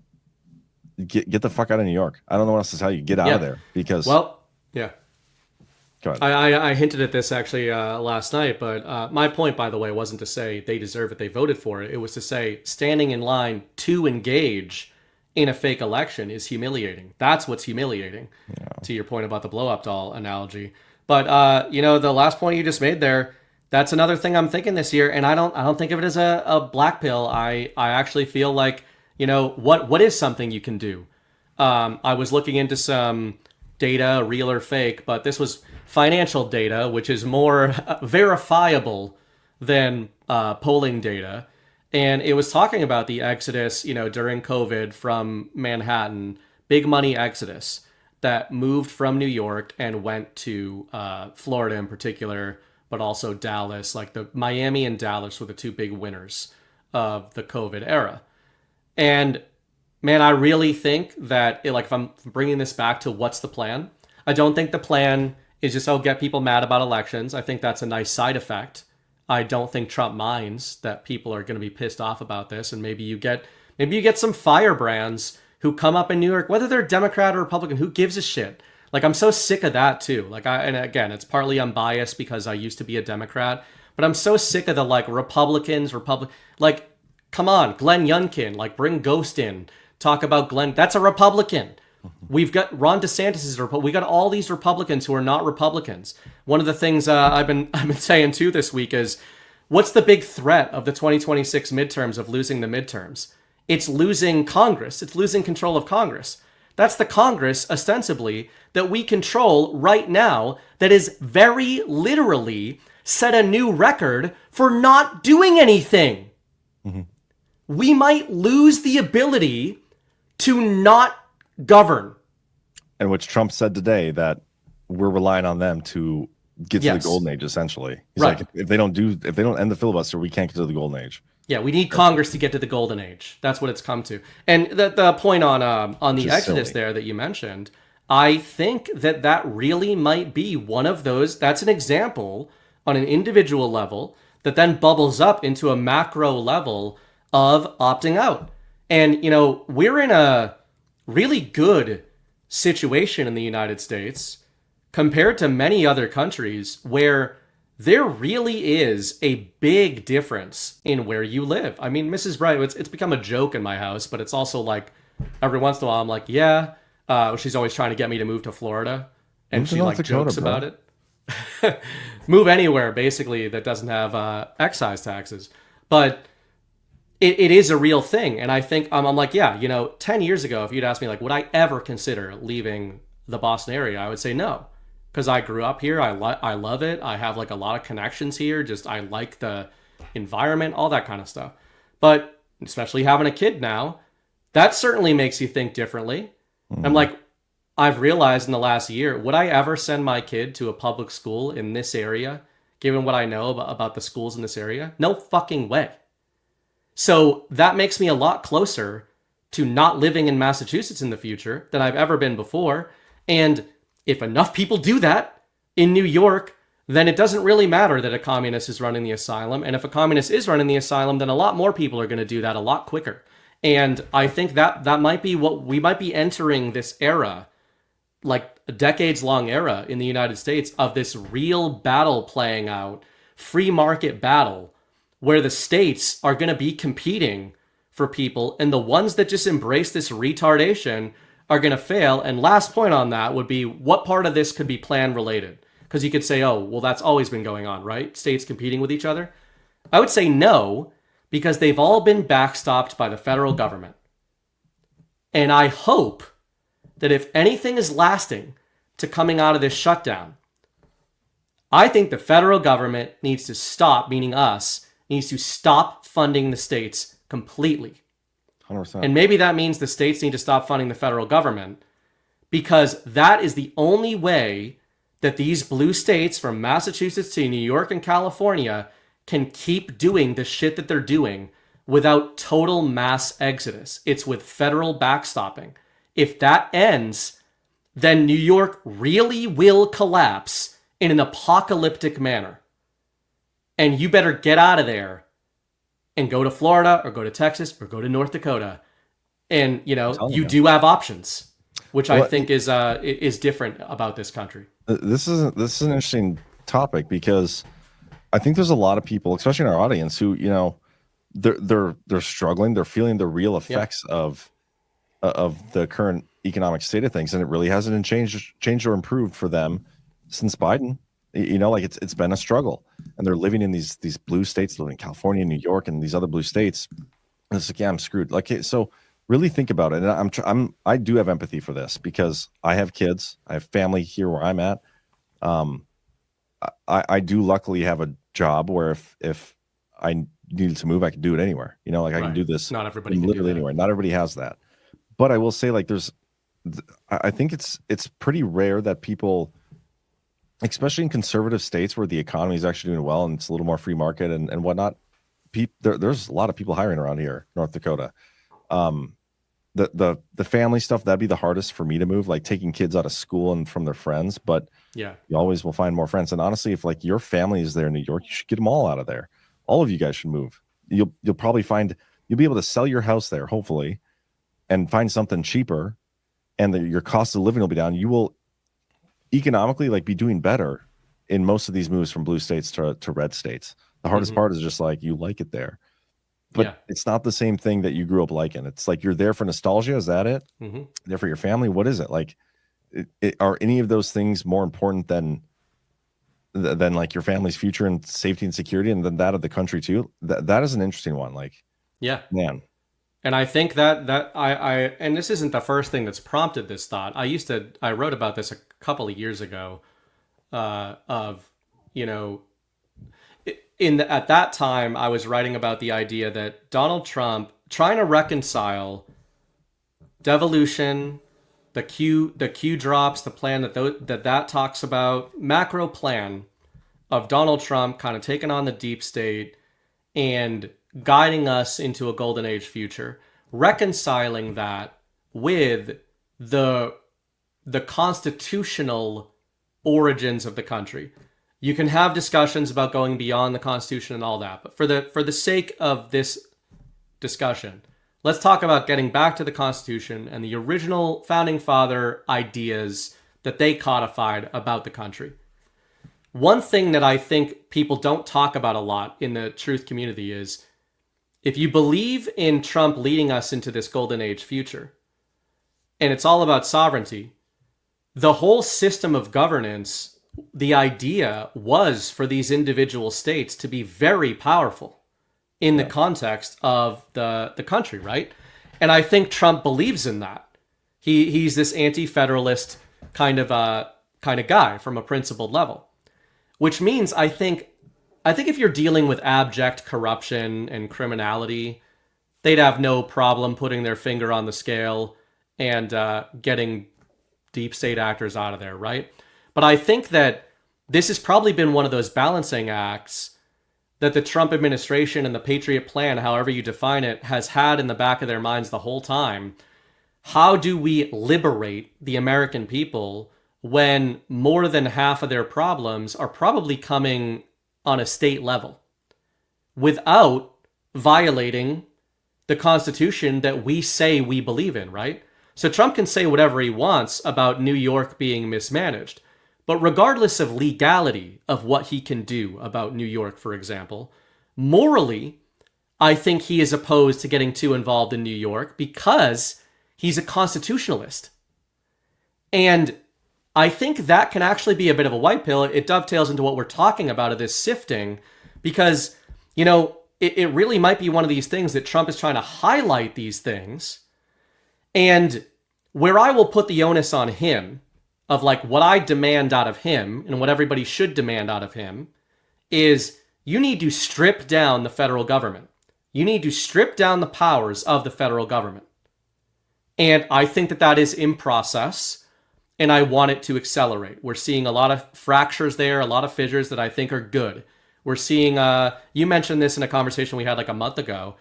get the fuck out of New York. I don't know what else to tell you. Get out of there, because Go ahead. I hinted at this actually last night, but my point, by the way, wasn't to say they deserve it, they voted for it. It was to say standing in line to engage in a fake election is humiliating. That's what's humiliating. Yeah. To your point about the blow-up doll analogy. But the last point you just made there, that's another thing I'm thinking this year, and I don't think of it as a black pill. I actually feel like, what is something you can do? I was looking into some data, real or fake, but this was financial data, which is more verifiable than polling data. And it was talking about the exodus, during COVID from Manhattan, big money exodus that moved from New York and went to Florida in particular, but also Dallas. Like the Miami and Dallas were the two big winners of the COVID era. And man, I really think that if I'm bringing this back to what's the plan, I don't think the plan is just, get people mad about elections. I think that's a nice side effect. I don't think Trump minds that people are going to be pissed off about this. And maybe you get some firebrands who come up in New York, whether they're Democrat or Republican, who gives a shit? Like, I'm so sick of that too. And again, it's partly unbiased because I used to be a Democrat, but I'm so sick of the Republicans, come on, Glenn Youngkin, bring Ghost in, talk about Glenn. That's a Republican. We've got Ron DeSantis is a Republican. We got all these Republicans who are not Republicans. One of the things I've been saying too this week is, what's the big threat of the 2026 midterms, of losing the midterms? It's losing Congress. It's losing control of Congress. That's the Congress, ostensibly, that we control right now, that is very literally set a new record for not doing anything. Mm-hmm. We might lose the ability to not govern. And which Trump said today, that we're relying on them to get to the golden age, essentially. He's like, if they don't end the filibuster, we can't get to the golden age. Yeah, we need Congress to get to the golden age. That's what it's come to. And the point on the exodus there that you mentioned, I think that that really might be one of those. That's an example on an individual level that then bubbles up into a macro level of opting out. And, we're in a really good situation in the United States compared to many other countries where there really is a big difference in where you live. I mean, Mrs. Bright, it's become a joke in my house, but it's also like every once in a while I'm like, yeah. She's always trying to get me to move to Florida, and she like jokes about it. Move anywhere basically that doesn't have excise taxes, but it is a real thing. And I think I'm like, yeah, 10 years ago, if you'd asked me like, would I ever consider leaving the Boston area? I would say no, because I grew up here. I love it. I have like a lot of connections here. Just I like the environment, all that kind of stuff. But especially having a kid now, that certainly makes you think differently. I'm like, I've realized in the last year, would I ever send my kid to a public school in this area, given what I know about the schools in this area? No fucking way. So that makes me a lot closer to not living in Massachusetts in the future than I've ever been before. And if enough people do that in New York, then it doesn't really matter that a communist is running the asylum. And if a communist is running the asylum, then a lot more people are going to do that a lot quicker. And I think that might be what we might be entering, this era, like a decades-long era in the United States of this real battle playing out, free market battle, where the states are going to be competing for people, and the ones that just embrace this retardation are going to fail. And last point on that would be, what part of this could be plan related? Because you could say, oh, well, that's always been going on, right? States competing with each other. I would say no, because they've all been backstopped by the federal government. And I hope that if anything is lasting to coming out of this shutdown, I think the federal government needs to stop, meaning us, needs to stop funding the states completely. 100%. And maybe that means the states need to stop funding the federal government, because that is the only way that these blue states from Massachusetts to New York and California can keep doing the shit that they're doing without total mass exodus. It's with federal backstopping. If that ends, then New York really will collapse in an apocalyptic manner. And you better get out of there and go to Florida or go to Texas or go to North Dakota. And, you do have options, which I think is different about this country. This is an interesting topic, because I think there's a lot of people, especially in our audience, who they're struggling. They're feeling the real effects of the current economic state of things, and it really hasn't changed or improved for them since Biden. Like it's been a struggle, and they're living in these blue states, living in California, New York, and these other blue states. And it's like, yeah, I'm screwed. Like, so really think about it. And I do have empathy for this, because I have kids, I have family here where I'm at. I do luckily have a job where if I needed to move, I could do it anywhere. I can do this. Not everybody can literally do that. anywhere. Not everybody has that. But I will say, like, I think it's pretty rare that people, especially in conservative states where the economy is actually doing well and it's a little more free market and whatnot, there's a lot of people hiring around here, North Dakota. The family stuff, that'd be the hardest for me to move, like taking kids out of school and from their friends. But yeah, you always will find more friends. And honestly, if like your family is there in New York, you should get them all out of there. All of you guys should move. You'll probably you'll be able to sell your house there, hopefully, and find something cheaper, and your cost of living will be down. You will economically be doing better in most of these moves from blue states to red states. The hardest part is just you like it there, but it's not the same thing that you grew up liking. It's like you're there for nostalgia. Is that it? Mm-hmm. There for your family? What is it like? Are any of those things more important than like your family's future and safety and security, and then that of the country too? That is an interesting one. Man. And I think that I and this isn't the first thing that's prompted this thought. I wrote about this a couple of years ago, at that time I was writing about the idea that Donald Trump trying to reconcile devolution, the Q drops, the plan that talks about, macro plan of Donald Trump kind of taking on the deep state and guiding us into a golden age future, reconciling that with the the constitutional origins of the country. You can have discussions about going beyond the Constitution and all that, but for the sake of this discussion, let's talk about getting back to the Constitution and the original founding father ideas that they codified about the country. One thing that I think people don't talk about a lot in the truth community is, if you believe in Trump leading us into this golden age future, and it's all about sovereignty, the whole system of governance, the idea was for these individual states to be very powerful in the context of the country, right? And I think Trump believes in that. He's this anti-federalist kind of guy from a principled level, which means I think if you're dealing with abject corruption and criminality, they'd have no problem putting their finger on the scale and getting deep state actors out of there, right? But I think that this has probably been one of those balancing acts that the Trump administration and the Patriot Plan, however you define it, has had in the back of their minds the whole time. How do we liberate the American people when more than half of their problems are probably coming on a state level without violating the Constitution that we say we believe in, right? So Trump can say whatever he wants about New York being mismanaged, but regardless of legality of what he can do about New York, for example, morally, I think he is opposed to getting too involved in New York because he's a constitutionalist. And I think that can actually be a bit of a white pill. It dovetails into what we're talking about of this sifting, because, you know, it really might be one of these things that Trump is trying to highlight these things. And where I will put the onus on him of like what I demand out of him and what everybody should demand out of him is you need to strip down the federal government. You need to strip down the powers of the federal government. And I think that is in process, and I want it to accelerate. We're seeing a lot of fractures there, a lot of fissures that I think are good. We're seeing, you mentioned this in a conversation we had like a month ago.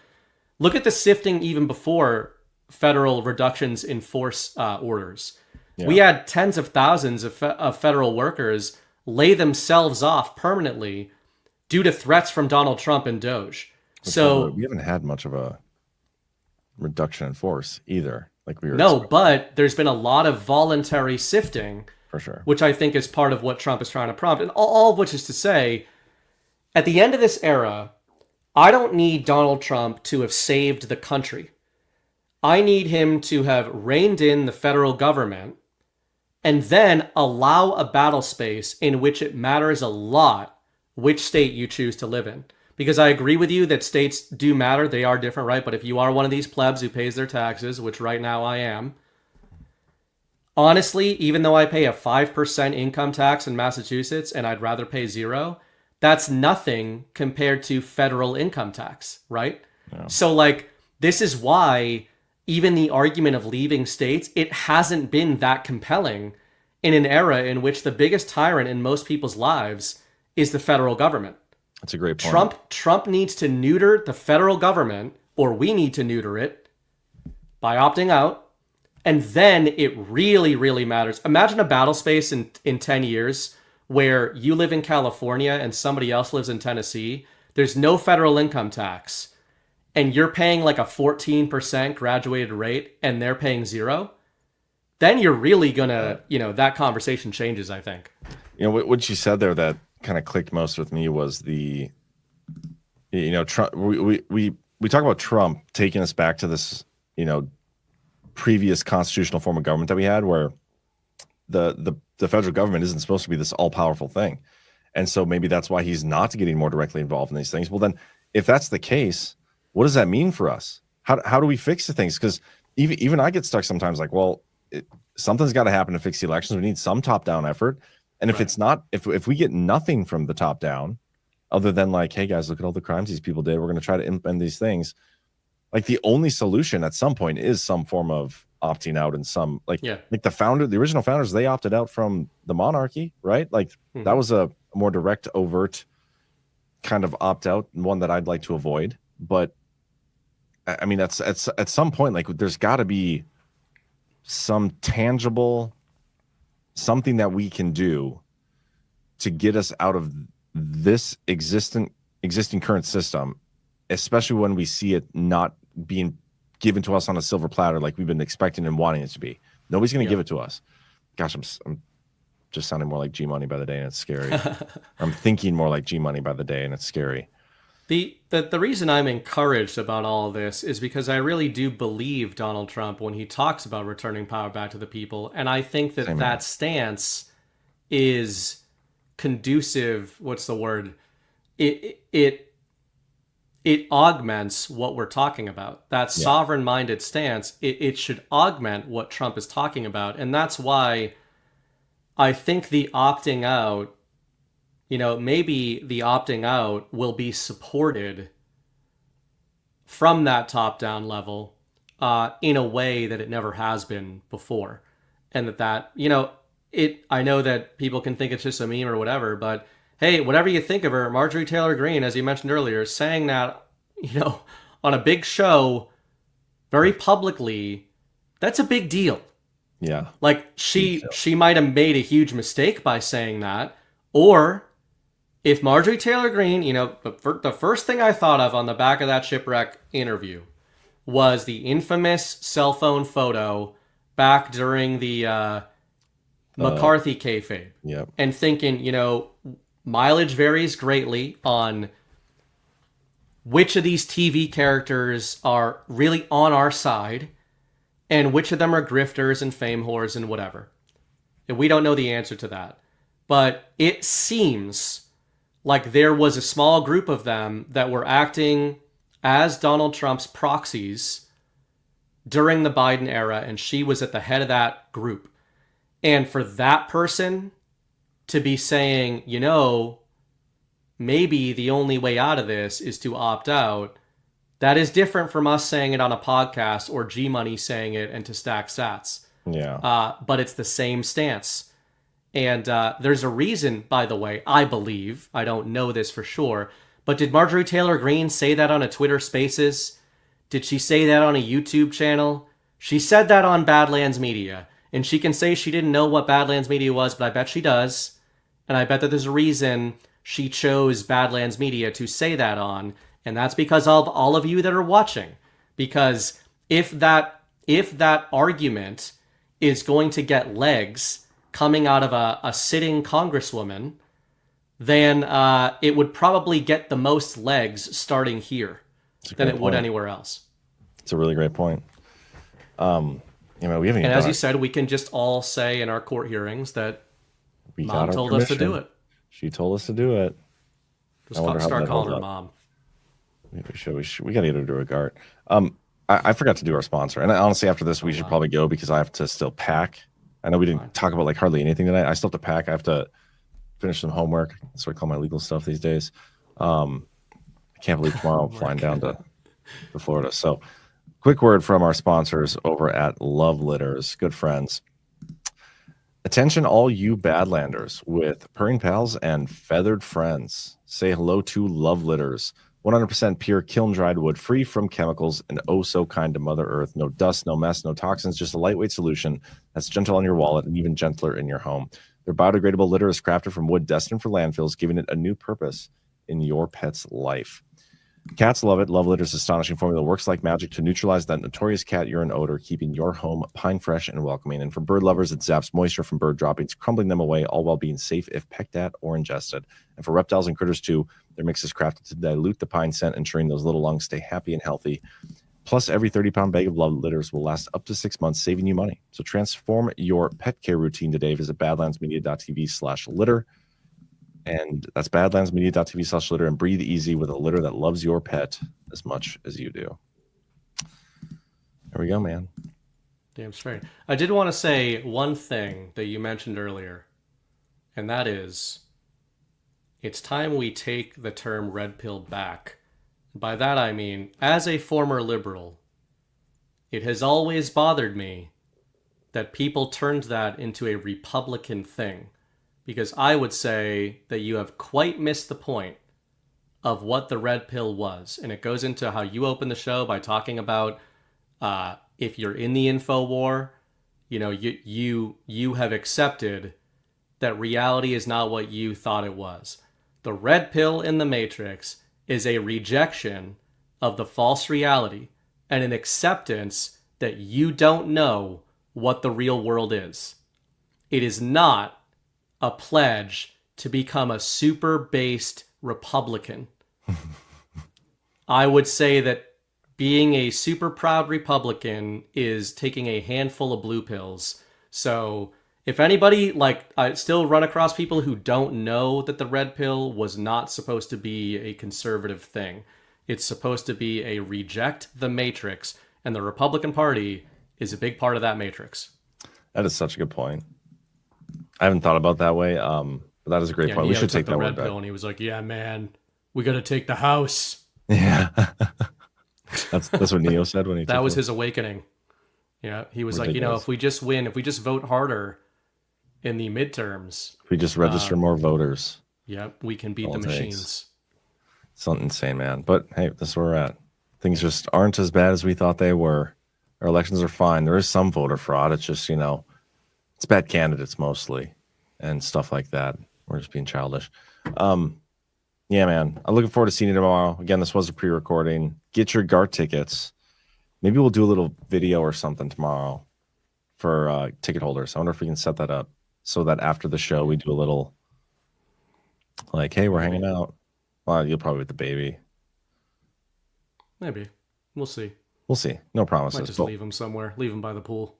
Look at the sifting even before federal reductions in force orders. Yeah. We had tens of thousands of federal workers lay themselves off permanently due to threats from Donald Trump and Doge. So we haven't had much of a reduction in force either. Like we were expecting. But there's been a lot of voluntary sifting, for sure, which I think is part of what Trump is trying to prompt. And all of which is to say, at the end of this era, I don't need Donald Trump to have saved the country. I need him to have reined in the federal government and then allow a battle space in which it matters a lot which state you choose to live in. Because I agree with you that states do matter. They are different, right? But if you are one of these plebs who pays their taxes, which right now I am, honestly, even though I pay a 5% income tax in Massachusetts and I'd rather pay 0, that's nothing compared to federal income tax, right? Yeah. So like, this is why even the argument of leaving states, it hasn't been that compelling in an era in which the biggest tyrant in most people's lives is the federal government. That's a great point. Trump needs to neuter the federal government, or we need to neuter it by opting out. And then it really, really matters. Imagine a battle space in 10 years where you live in California and somebody else lives in Tennessee. There's no federal income tax. And you're paying like a 14% graduated rate and they're paying 0, then you're really gonna, that conversation changes, I think. What you said there that kind of clicked most with me was Trump. We talk about Trump taking us back to this, previous constitutional form of government that we had, where the federal government isn't supposed to be this all-powerful thing. And so maybe that's why he's not getting more directly involved in these things. Well, then if that's the case, what does that mean for us? How do we fix the things? Because even I get stuck sometimes like, well, something's got to happen to fix the elections. We need some top-down effort. And if it's not, if we get nothing from the top down, other than like, hey guys, look at all the crimes these people did, we're going to try to implement these things. Like the only solution at some point is some form of opting out and some like the original founders, they opted out from the monarchy, right? Like that was a more direct, overt kind of opt out, and one that I'd like to avoid. But I mean, that's at some point, like there's got to be some tangible something that we can do to get us out of this existing current system, especially when we see it not being given to us on a silver platter like we've been expecting and wanting it to be. Nobody's going to give it to us. Gosh, I'm just sounding more like G Money by the day, and it's scary. I'm thinking more like G Money by the day, and it's scary. The reason I'm encouraged about all of this is because I really do believe Donald Trump when he talks about returning power back to the people, and I think that that stance is conducive. What's the word? It augments what we're talking about. That sovereign-minded stance, it should augment what Trump is talking about, and that's why I think the opting out, maybe the opting out will be supported from that top-down level in a way that it never has been before. And I know that people can think it's just a meme or whatever, but hey, whatever you think of her, Marjorie Taylor Greene, as you mentioned earlier, saying that, on a big show, very publicly, that's a big deal. Yeah. Like, she might have made a huge mistake by saying that, or if Marjorie Taylor Greene, the first thing I thought of on the back of that shipwreck interview was the infamous cell phone photo back during the McCarthy kayfabe. Yep. And thinking, mileage varies greatly on which of these TV characters are really on our side and which of them are grifters and fame whores and whatever. And we don't know the answer to that. But it seems like there was a small group of them that were acting as Donald Trump's proxies during the Biden era, and she was at the head of that group. And for that person to be saying, maybe the only way out of this is to opt out, that is different from us saying it on a podcast or G Money saying it and to stack sats. Yeah. But it's the same stance. And there's a reason, by the way, I believe, I don't know this for sure, but did Marjorie Taylor Greene say that on a Twitter Spaces? Did she say that on a YouTube channel? She said that on Badlands Media. And she can say she didn't know what Badlands Media was, but I bet she does. And I bet that there's a reason she chose Badlands Media to say that on. And that's because of all of you that are watching. Because if that argument is going to get legs coming out of a sitting congresswoman, then it would probably get the most legs starting here than it would anywhere else. It's a really great point. We haven't even and as you said, we can just all say in our court hearings that Mom told us to do it. She told us to do it. Just start calling her Mom. We got to get her to do a GART. I forgot to do our sponsor. And honestly, after this, we should probably go because I have to still pack. I know we didn't talk about hardly anything tonight. I still have to pack. I have to finish some homework. That's what I call my legal stuff these days. I can't believe tomorrow I'm flying down to Florida. So quick word from our sponsors over at Love Litters, good friends. Attention all you Badlanders with purring pals and feathered friends. Say hello to Love Litters. 100% pure kiln-dried wood, free from chemicals, and oh so kind to Mother Earth. No dust, no mess, no toxins, just a lightweight solution that's gentle on your wallet and even gentler in your home. Their biodegradable litter is crafted from wood destined for landfills, giving it a new purpose in your pet's life. Cats love it. Love Litter's astonishing formula works like magic to neutralize that notorious cat urine odor, keeping your home pine fresh and welcoming. And for bird lovers, it zaps moisture from bird droppings, crumbling them away, all while being safe if pecked at or ingested. And for reptiles and critters too, their mix is crafted to dilute the pine scent, ensuring those little lungs stay happy and healthy. Plus, every 30-pound bag of Love Litters will last up to 6 months, saving you money. So transform your pet care routine today. Visit badlandsmedia.tv/litter. And that's badlandsmedia.tv/litter, and breathe easy with a litter that loves your pet as much as you do. There we go, man. Damn straight. I did want to say one thing that you mentioned earlier, and that is it's time we take the term red pill back. By that I mean, as a former liberal, it has always bothered me that people turned that into a Republican thing. Because I would say that you have quite missed the point of what the red pill was. And it goes into how you open the show by talking about if you're in the info war, You know, you have accepted that reality is not what you thought it was. The red pill in the Matrix is a rejection of the false reality and an acceptance that you don't know what the real world is. It is not a pledge to become a super-based Republican. I would say that being a super proud Republican is taking a handful of blue pills. So if anybody, like, I still run across people who don't know that the red pill was not supposed to be a conservative thing. It's supposed to be a reject the Matrix, and the Republican Party is a big part of that Matrix. That is such a good point. I haven't thought about that way. But that is a great point. We should take that word back. And he was like, "Yeah, man, we got to take the house." Yeah, that's what Neo said when he. That was his awakening. Yeah, he was like, you know, if we just win, if we just vote harder in the midterms, if we just register more voters, yeah, we can beat the machines. It's insane, man. But hey, this is where we're at. Things just aren't as bad as we thought they were. Our elections are fine. There is some voter fraud. It's just, you know, it's bad candidates mostly and stuff like that. We're just being childish. Yeah, man. I'm looking forward to seeing you tomorrow. Again, this was a pre-recording. Get your GART tickets. Maybe we'll do a little video or something tomorrow for ticket holders. I wonder if we can set that up so that after the show we do a little, like, hey, we're hanging out. Well, you'll probably with the baby. Maybe. We'll see. We'll see. No promises. Might just leave him somewhere. Leave him by the pool.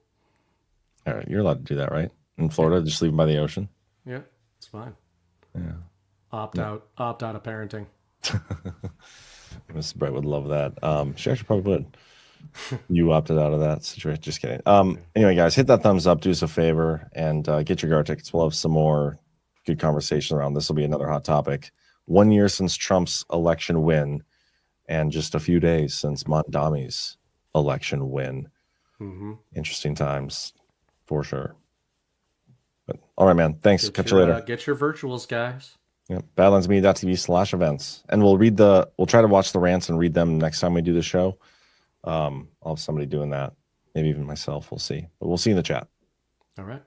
All right. You're allowed to do that, right? In Florida, just leave him by the ocean? Yeah, it's fine. Yeah. Opt out of parenting. Mrs. Brett would love that. She actually probably would. You opted out of that situation. Just kidding. Anyway, guys, hit that thumbs up. Do us a favor and get your GART tickets. We'll have some more good conversation around this. Will be another hot topic. 1 year since Trump's election win, and just a few days since Mondami's election win. Mm-hmm. Interesting times, for sure. But all right, man. Thanks. Catch you later. Get your virtuals, guys. Yeah, badlandsmedia.tv/events, and we'll try to watch the rants and read them next time we do the show. I'll have somebody doing that, maybe even myself. We'll see, but we'll see in the chat. All right.